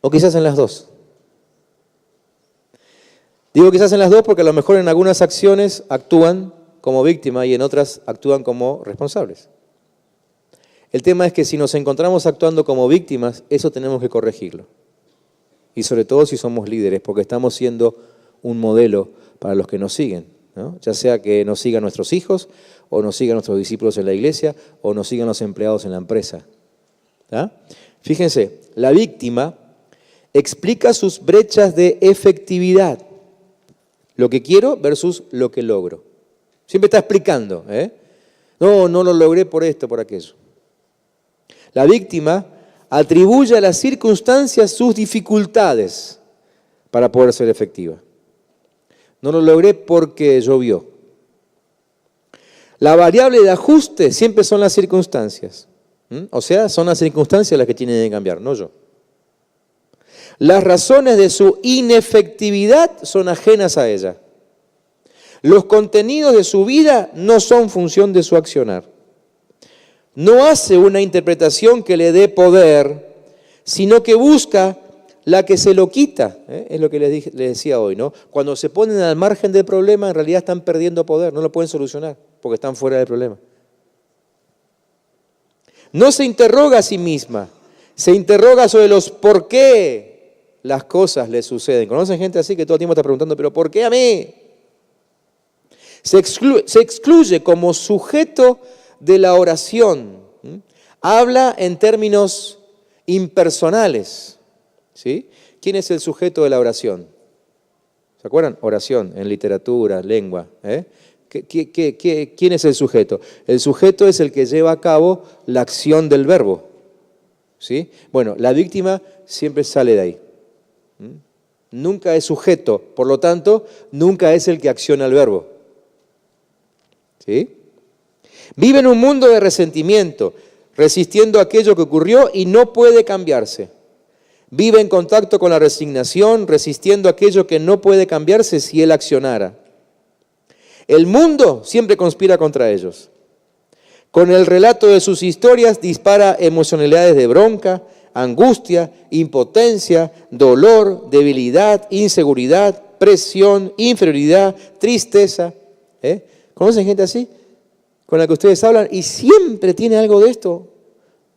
O quizás en las dos. Digo quizás en las dos porque a lo mejor en algunas acciones actúan como víctima y en otras actúan como responsables. El tema es que si nos encontramos actuando como víctimas, eso tenemos que corregirlo. Y sobre todo si somos líderes, porque estamos siendo un modelo para los que nos siguen, ¿no? Ya sea que nos sigan nuestros hijos, o nos sigan nuestros discípulos en la iglesia, o nos sigan los empleados en la empresa. ¿Ah? Fíjense, la víctima explica sus brechas de efectividad. Lo que quiero versus lo que logro. Siempre está explicando. No lo logré por esto, por aquello. La víctima atribuye a las circunstancias sus dificultades, para poder ser efectiva. No lo logré porque llovió. La variable de ajuste siempre son las circunstancias. O sea, son las circunstancias las que tienen que cambiar, no yo. Las razones de su inefectividad son ajenas a ella. Los contenidos de su vida no son función de su accionar. No hace una interpretación que le dé poder, sino que busca la que se lo quita. Es lo que les decía hoy, ¿no? Cuando se ponen al margen del problema, en realidad están perdiendo poder, no lo pueden solucionar, porque están fuera del problema. No se interroga a sí misma, se interroga sobre los por qué las cosas le suceden. ¿Conocen gente así que todo el tiempo está preguntando, pero ¿por qué a mí? Se excluye como sujeto de la oración. Habla en términos impersonales. ¿Sí? ¿Quién es el sujeto de la oración? ¿Se acuerdan? Oración, en literatura, lengua. ¿Quién es el sujeto? El sujeto es el que lleva a cabo la acción del verbo. ¿Sí? Bueno, la víctima siempre sale de ahí. Nunca es sujeto, por lo tanto, nunca es el que acciona el verbo. ¿Sí? Vive en un mundo de resentimiento, resistiendo aquello que ocurrió y no puede cambiarse. Vive en contacto con la resignación, resistiendo aquello que no puede cambiarse si él accionara. El mundo siempre conspira contra ellos. Con el relato de sus historias dispara emocionalidades de bronca, angustia, impotencia, dolor, debilidad, inseguridad, presión, inferioridad, tristeza. ¿Conocen gente así? Con la que ustedes hablan y siempre tiene algo de esto.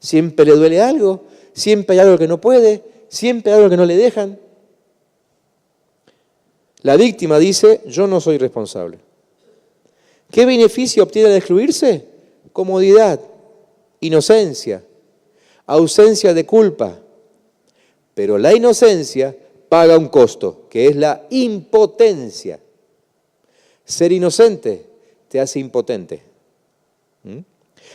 Siempre le duele algo, siempre hay algo que no puede, siempre hay algo que no le dejan. La víctima dice, yo no soy responsable. ¿Qué beneficio obtiene al excluirse? Comodidad, inocencia, ausencia de culpa. Pero la inocencia paga un costo, que es la impotencia. Ser inocente te hace impotente.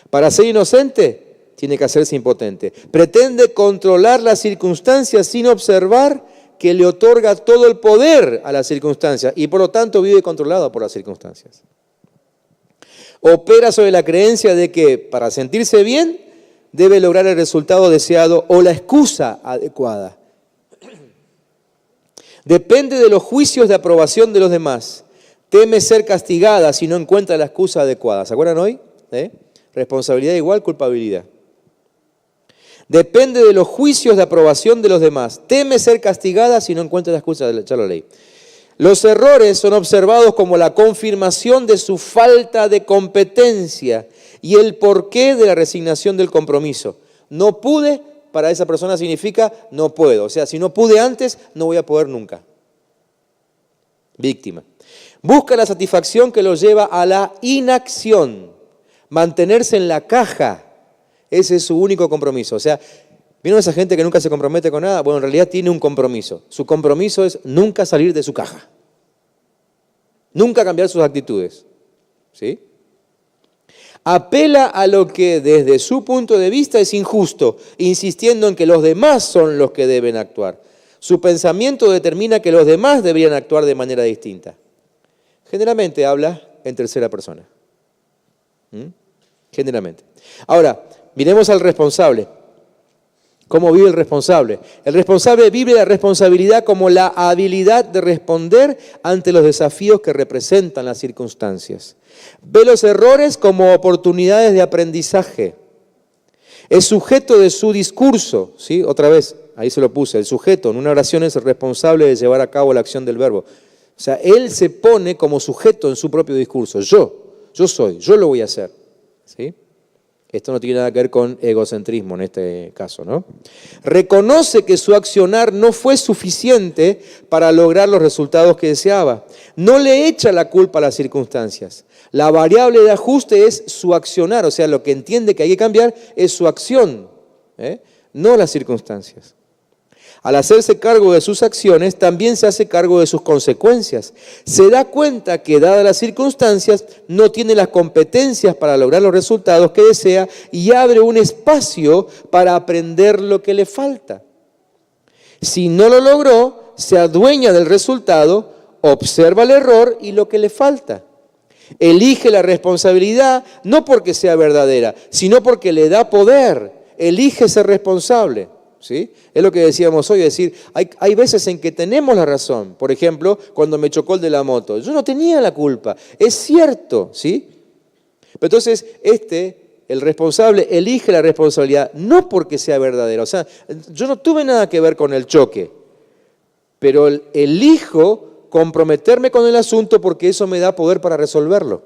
Para ser inocente, tiene que hacerse impotente. Pretende controlar las circunstancias sin observar que le otorga todo el poder a las circunstancias y por lo tanto vive controlado por las circunstancias. Opera sobre la creencia de que para sentirse bien debe lograr el resultado deseado o la excusa adecuada. Depende de los juicios de aprobación de los demás. Teme ser castigada si no encuentra la excusa adecuada. ¿Se acuerdan hoy? Responsabilidad igual culpabilidad. Depende de los juicios de aprobación de los demás. Teme ser castigada si no encuentra la excusa, ya lo leí. Los errores son observados como la confirmación de su falta de competencia y el porqué de la resignación del compromiso. No pude, para esa persona significa no puedo. O sea, si no pude antes, no voy a poder nunca. Víctima. Busca la satisfacción que los lleva a la inacción. Mantenerse en la caja. Ese es su único compromiso. O sea, ¿vieron esa gente que nunca se compromete con nada? Bueno, en realidad tiene un compromiso. Su compromiso es nunca salir de su caja. Nunca cambiar sus actitudes. ¿Sí? Apela a lo que desde su punto de vista es injusto, insistiendo en que los demás son los que deben actuar. Su pensamiento determina que los demás deberían actuar de manera distinta. Generalmente habla en tercera persona. Generalmente. Ahora, miremos al responsable. ¿Cómo vive el responsable? El responsable vive la responsabilidad como la habilidad de responder ante los desafíos que representan las circunstancias. Ve los errores como oportunidades de aprendizaje. Es sujeto de su discurso, ¿sí? Otra vez, ahí se lo puse, el sujeto en una oración es el responsable de llevar a cabo la acción del verbo. O sea, él se pone como sujeto en su propio discurso. Yo soy, yo lo voy a hacer. ¿Sí? Esto no tiene nada que ver con egocentrismo en este caso, ¿no? Reconoce que su accionar no fue suficiente para lograr los resultados que deseaba. No le echa la culpa a las circunstancias. La variable de ajuste es su accionar, o sea, lo que entiende que hay que cambiar es su acción, no las circunstancias. Al hacerse cargo de sus acciones, también se hace cargo de sus consecuencias. Se da cuenta que, dadas las circunstancias, no tiene las competencias para lograr los resultados que desea y abre un espacio para aprender lo que le falta. Si no lo logró, se adueña del resultado, observa el error y lo que le falta. Elige la responsabilidad no porque sea verdadera, sino porque le da poder. Elige ser responsable. ¿Sí? Es lo que decíamos hoy, es decir, hay veces en que tenemos la razón. Por ejemplo, cuando me chocó el de la moto. Yo no tenía la culpa. Es cierto, ¿sí? Pero entonces, el responsable, elige la responsabilidad no porque sea verdadera. O sea, yo no tuve nada que ver con el choque, pero elijo comprometerme con el asunto porque eso me da poder para resolverlo.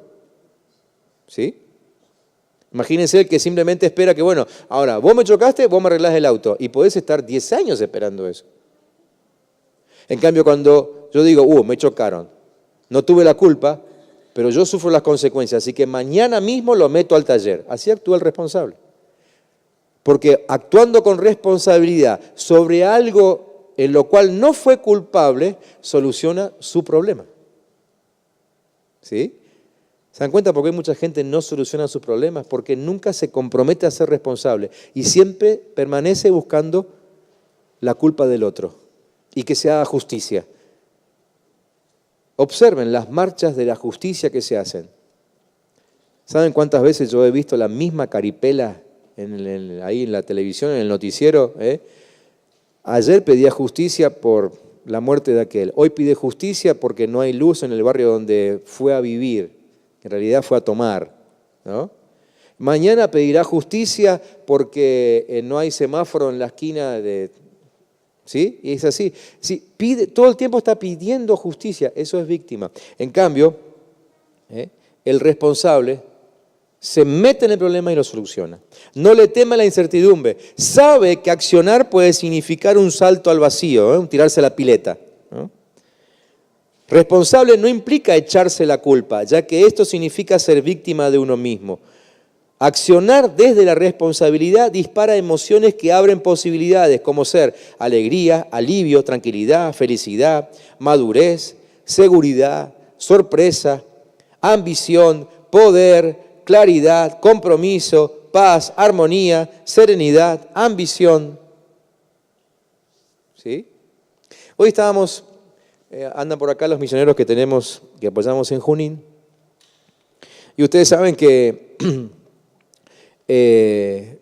¿Sí? Imagínense el que simplemente espera que, bueno, ahora vos me chocaste, vos me arreglás el auto. Y podés estar 10 años esperando eso. En cambio, cuando yo digo, me chocaron, no tuve la culpa, pero yo sufro las consecuencias, así que mañana mismo lo meto al taller. Así actúa el responsable. Porque actuando con responsabilidad sobre algo en lo cual no fue culpable, soluciona su problema. ¿Sí? ¿Se dan cuenta por qué mucha gente no soluciona sus problemas? Porque nunca se compromete a ser responsable y siempre permanece buscando la culpa del otro y que se haga justicia. Observen las marchas de la justicia que se hacen. ¿Saben cuántas veces yo he visto la misma caripela ahí en la televisión, en el noticiero? Ayer pedía justicia por la muerte de aquel. Hoy pide justicia porque no hay luz en el barrio donde fue a vivir. En realidad fue a tomar, ¿no? Mañana pedirá justicia porque no hay semáforo en la esquina de... ¿Sí? Y es así. Sí, todo el tiempo está pidiendo justicia, eso es víctima. En cambio, el responsable se mete en el problema y lo soluciona. No le teme la incertidumbre. Sabe que accionar puede significar un salto al vacío, un tirarse a la pileta, ¿no? Responsable no implica echarse la culpa, ya que esto significa ser víctima de uno mismo. Accionar desde la responsabilidad dispara emociones que abren posibilidades, como ser alegría, alivio, tranquilidad, felicidad, madurez, seguridad, sorpresa, ambición, poder, claridad, compromiso, paz, armonía, serenidad, ambición. ¿Sí? Hoy estábamos... andan por acá los misioneros que apoyamos en Junín. Y ustedes saben que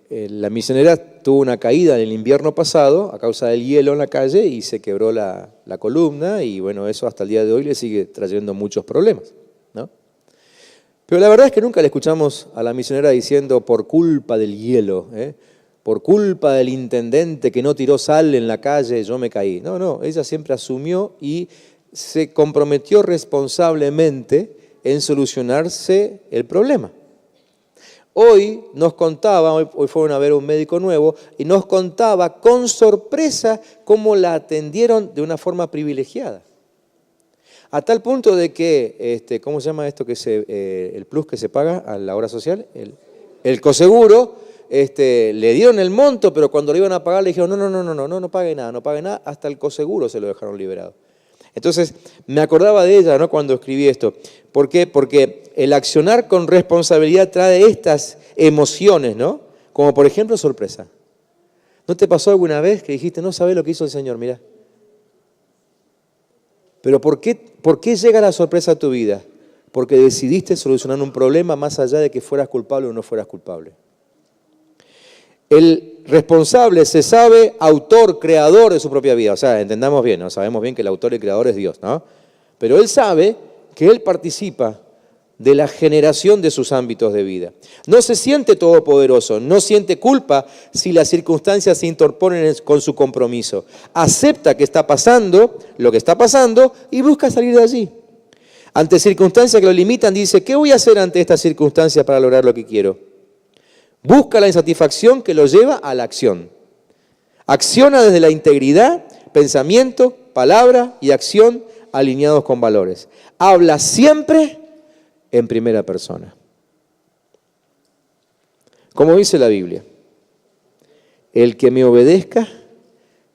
la misionera tuvo una caída en el invierno pasado a causa del hielo en la calle y se quebró la columna y bueno, eso hasta el día de hoy le sigue trayendo muchos problemas, ¿no? Pero la verdad es que nunca le escuchamos a la misionera diciendo por culpa del hielo, por culpa del intendente que no tiró sal en la calle, yo me caí. No, ella siempre asumió y se comprometió responsablemente en solucionarse el problema. Hoy nos contaba, hoy fueron a ver a un médico nuevo, y nos contaba con sorpresa cómo la atendieron de una forma privilegiada. A tal punto de que, ¿cómo se llama esto? El plus que se paga a la obra social, el coseguro, le dieron el monto, pero cuando lo iban a pagar le dijeron, no pague nada, hasta el coseguro se lo dejaron liberado. Entonces, me acordaba de ella, ¿no?, cuando escribí esto. ¿Por qué? Porque el accionar con responsabilidad trae estas emociones, ¿no? Como por ejemplo sorpresa. ¿No te pasó alguna vez que dijiste, no sabés lo que hizo el Señor? Mirá. Pero ¿por qué llega la sorpresa a tu vida? Porque decidiste solucionar un problema más allá de que fueras culpable o no fueras culpable. El responsable se sabe autor, creador de su propia vida. O sea, entendamos bien, ¿no? Sabemos bien que el autor y el creador es Dios, ¿no? Pero él sabe que él participa de la generación de sus ámbitos de vida. No se siente todopoderoso, no siente culpa si las circunstancias se interponen con su compromiso. Acepta que está pasando lo que está pasando y busca salir de allí. Ante circunstancias que lo limitan, dice, ¿qué voy a hacer ante estas circunstancias para lograr lo que quiero? Busca la insatisfacción que lo lleva a la acción. Acciona desde la integridad, pensamiento, palabra y acción alineados con valores. Habla siempre en primera persona. Como dice la Biblia, el que me obedezca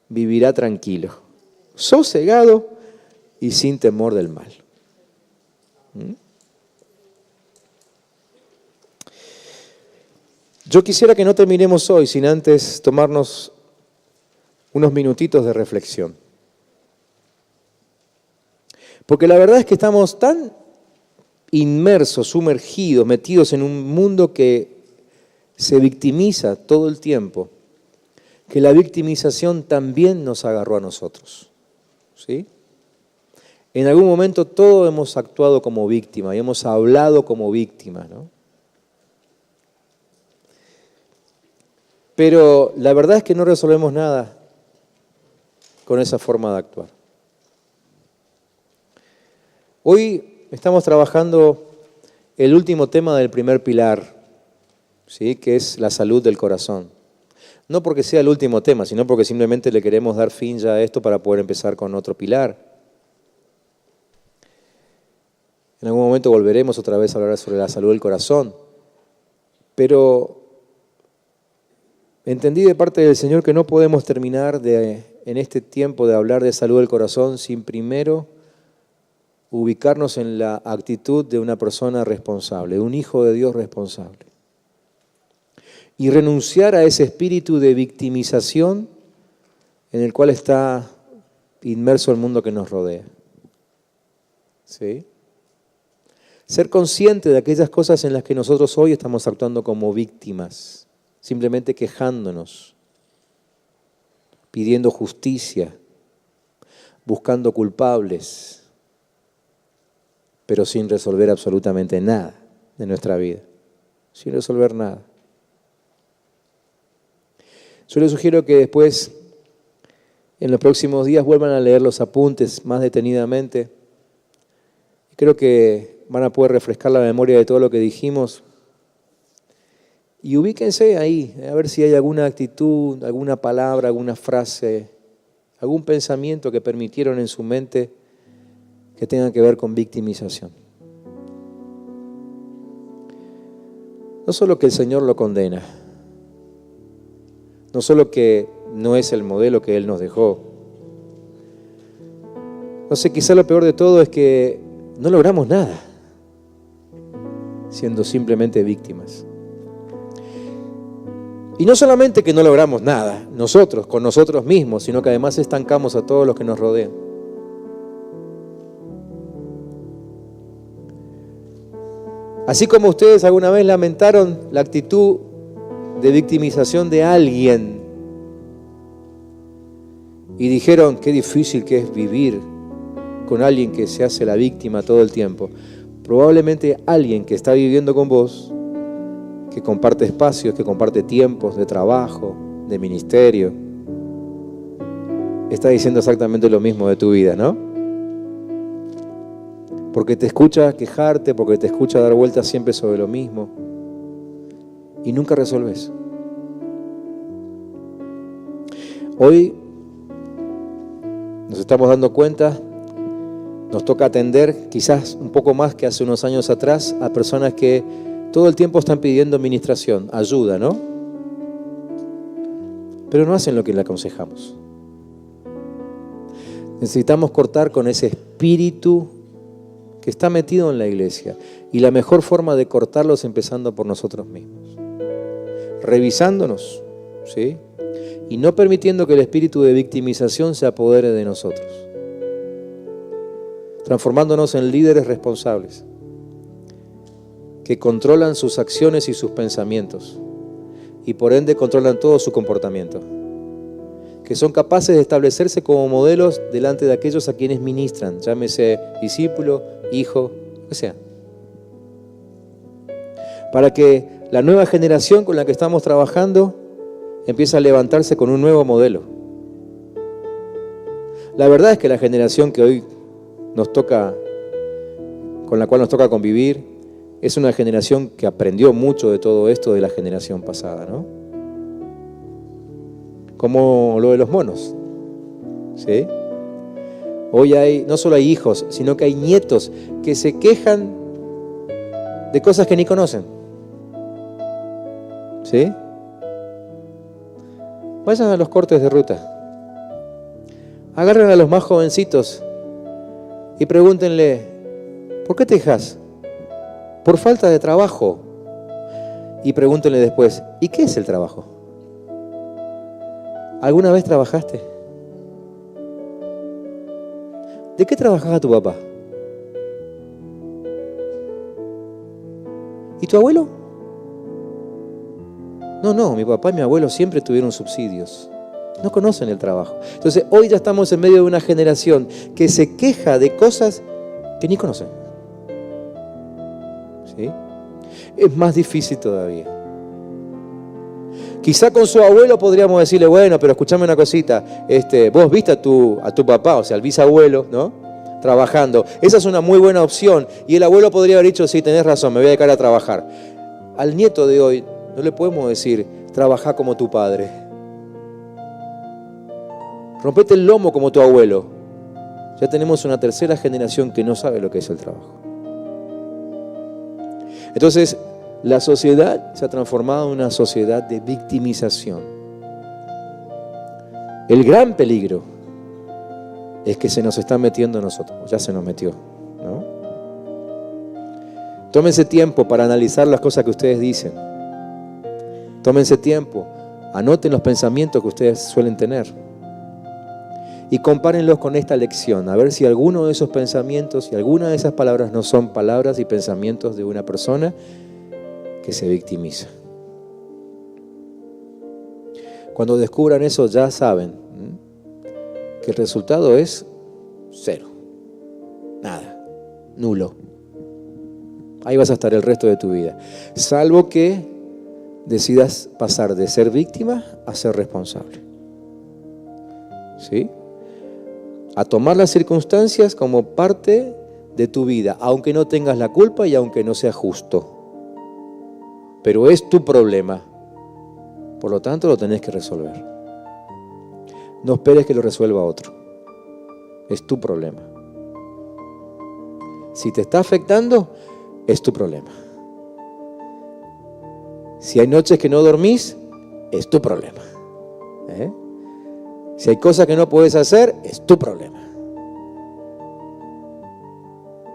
vivirá tranquilo, sosegado y sin temor del mal. Yo quisiera que no terminemos hoy sin antes tomarnos unos minutitos de reflexión. Porque la verdad es que estamos tan inmersos, sumergidos, metidos en un mundo que se victimiza todo el tiempo, que la victimización también nos agarró a nosotros. ¿Sí? En algún momento todos hemos actuado como víctima y hemos hablado como víctima, ¿no? Pero la verdad es que no resolvemos nada con esa forma de actuar. Hoy estamos trabajando el último tema del primer pilar, ¿sí? Que es la salud del corazón. No porque sea el último tema, sino porque simplemente le queremos dar fin ya a esto para poder empezar con otro pilar. En algún momento volveremos otra vez a hablar sobre la salud del corazón. Pero entendí de parte del Señor que no podemos terminar en este tiempo de hablar de salud del corazón sin primero ubicarnos en la actitud de una persona responsable, de un hijo de Dios responsable. Y renunciar a ese espíritu de victimización en el cual está inmerso el mundo que nos rodea. ¿Sí? Ser consciente de aquellas cosas en las que nosotros hoy estamos actuando como víctimas, simplemente quejándonos, pidiendo justicia, buscando culpables, pero sin resolver absolutamente nada de nuestra vida, sin resolver nada. Yo les sugiero que después, en los próximos días, vuelvan a leer los apuntes más detenidamente. Creo que van a poder refrescar la memoria de todo lo que dijimos. Y ubíquense ahí, a ver si hay alguna actitud, alguna palabra, alguna frase, algún pensamiento que permitieron en su mente que tengan que ver con victimización. No solo que el Señor lo condena, no solo que no es el modelo que Él nos dejó. No sé, quizá lo peor de todo es que no logramos nada siendo simplemente víctimas. Y no solamente que no logramos nada, nosotros, con nosotros mismos, sino que además estancamos a todos los que nos rodean. Así como ustedes alguna vez lamentaron la actitud de victimización de alguien y dijeron qué difícil que es vivir con alguien que se hace la víctima todo el tiempo, probablemente alguien que está viviendo con vos, que comparte espacios, que comparte tiempos de trabajo, de ministerio, está diciendo exactamente lo mismo de tu vida, ¿no? Porque te escucha quejarte, porque te escucha dar vueltas siempre sobre lo mismo y nunca resolves. Hoy nos estamos dando cuenta, nos toca atender quizás un poco más que hace unos años atrás a personas que todo el tiempo están pidiendo administración, ayuda, ¿no? Pero no hacen lo que le aconsejamos. Necesitamos cortar con ese espíritu que está metido en la iglesia. Y la mejor forma de cortarlo es empezando por nosotros mismos. Revisándonos, ¿sí? Y no permitiendo que el espíritu de victimización se apodere de nosotros. Transformándonos en líderes responsables que controlan sus acciones y sus pensamientos y por ende controlan todo su comportamiento, que son capaces de establecerse como modelos delante de aquellos a quienes ministran, llámese discípulo, hijo, lo que sea, para que la nueva generación con la que estamos trabajando empiece a levantarse con un nuevo modelo. La verdad es que la generación que hoy con la cual nos toca convivir, es una generación que aprendió mucho de todo esto de la generación pasada, ¿no? Como lo de los monos, ¿sí? Hoy no solo hay hijos, sino que hay nietos que se quejan de cosas que ni conocen, ¿sí? Vayan a los cortes de ruta, agarren a los más jovencitos y pregúntenle, ¿por qué te quejas? Por falta de trabajo. Y pregúntenle después, ¿y qué es el trabajo? ¿Alguna vez trabajaste? ¿De qué trabajaba tu papá? ¿Y tu abuelo? No, mi papá y mi abuelo siempre tuvieron subsidios. No conocen el trabajo. Entonces, hoy ya estamos en medio de una generación que se queja de cosas que ni conocen. ¿Sí? Es más difícil todavía. Quizá con su abuelo podríamos decirle, bueno, pero escuchame una cosita, vos viste a tu papá, o sea, al bisabuelo, ¿no? Trabajando. Esa es una muy buena opción. Y el abuelo podría haber dicho, sí, tenés razón, me voy a dedicar a trabajar. Al nieto de hoy no le podemos decir, trabajá como tu padre. Rompete el lomo como tu abuelo. Ya tenemos una tercera generación que no sabe lo que es el trabajo. Entonces, la sociedad se ha transformado en una sociedad de victimización. El gran peligro es que se nos está metiendo a nosotros. Ya se nos metió, ¿no? Tómense tiempo para analizar las cosas que ustedes dicen. Tómense tiempo, anoten los pensamientos que ustedes suelen tener y compárenlos con esta lección, a ver si alguno de esos pensamientos y alguna de esas palabras no son palabras y pensamientos de una persona que se victimiza. Cuando descubran eso ya saben que el resultado es cero, nada, nulo. Ahí vas a estar el resto de tu vida, salvo que decidas pasar de ser víctima a ser responsable. ¿Sí? A tomar las circunstancias como parte de tu vida, aunque no tengas la culpa y aunque no sea justo. Pero es tu problema. Por lo tanto, lo tenés que resolver. No esperes que lo resuelva otro. Es tu problema. Si te está afectando, es tu problema. Si hay noches que no dormís, es tu problema. Si hay cosas que no puedes hacer, es tu problema.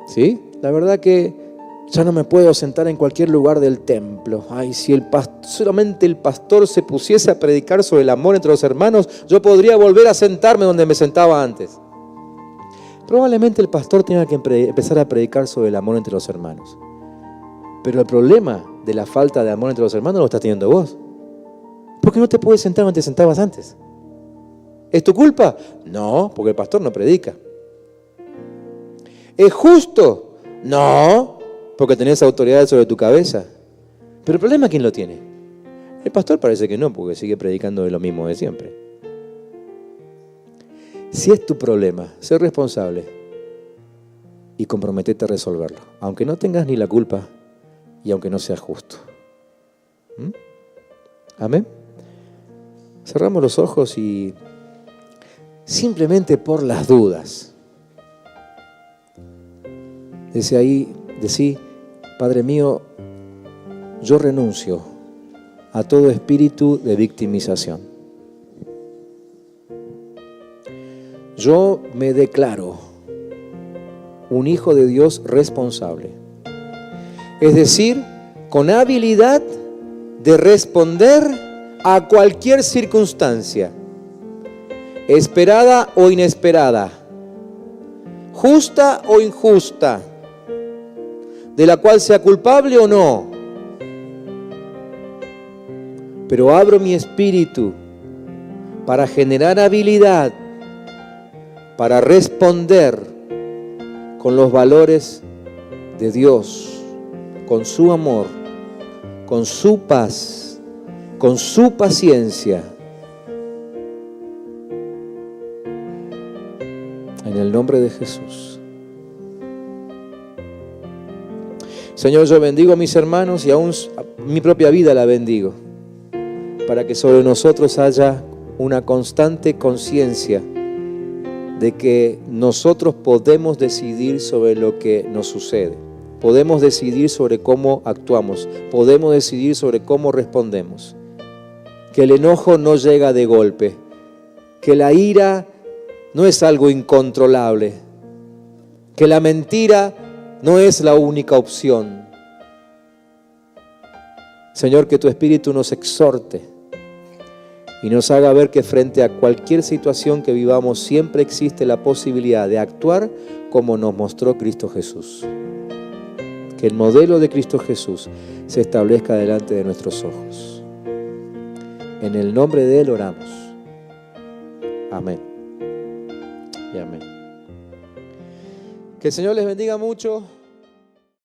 ¿Sí? La verdad que ya no me puedo sentar en cualquier lugar del templo. Ay, si solamente el pastor se pusiese a predicar sobre el amor entre los hermanos, yo podría volver a sentarme donde me sentaba antes. Probablemente el pastor tenga que empezar a predicar sobre el amor entre los hermanos. Pero el problema de la falta de amor entre los hermanos lo estás teniendo vos. ¿Por qué no te puedes sentar donde te sentabas antes? ¿Es tu culpa? No, porque el pastor no predica. ¿Es justo? No, porque tenés autoridad sobre tu cabeza. Pero el problema, ¿quién lo tiene? El pastor parece que no, porque sigue predicando de lo mismo de siempre. Si es tu problema, sé responsable y comprometete a resolverlo, aunque no tengas ni la culpa y aunque no sea justo. Amén. Cerramos los ojos y simplemente por las dudas, decí, Padre mío, yo renuncio a todo espíritu de victimización. Yo me declaro un hijo de Dios responsable. Es decir, con habilidad de responder a cualquier circunstancia, esperada o inesperada, justa o injusta, de la cual sea culpable o no. Pero abro mi espíritu para generar habilidad, para responder con los valores de Dios, con su amor, con su paz, con su paciencia. En el nombre de Jesús. Señor, yo bendigo a mis hermanos y aún mi propia vida la bendigo, para que sobre nosotros haya una constante conciencia de que nosotros podemos decidir sobre lo que nos sucede. Podemos decidir sobre cómo actuamos. Podemos decidir sobre cómo respondemos. Que el enojo no llega de golpe. Que la ira no es algo incontrolable. Que la mentira no es la única opción. Señor, que tu Espíritu nos exhorte y nos haga ver que frente a cualquier situación que vivamos siempre existe la posibilidad de actuar como nos mostró Cristo Jesús. que el modelo de Cristo Jesús se establezca delante de nuestros ojos. En el nombre de Él oramos. Amén. Y amén. Que el Señor les bendiga mucho.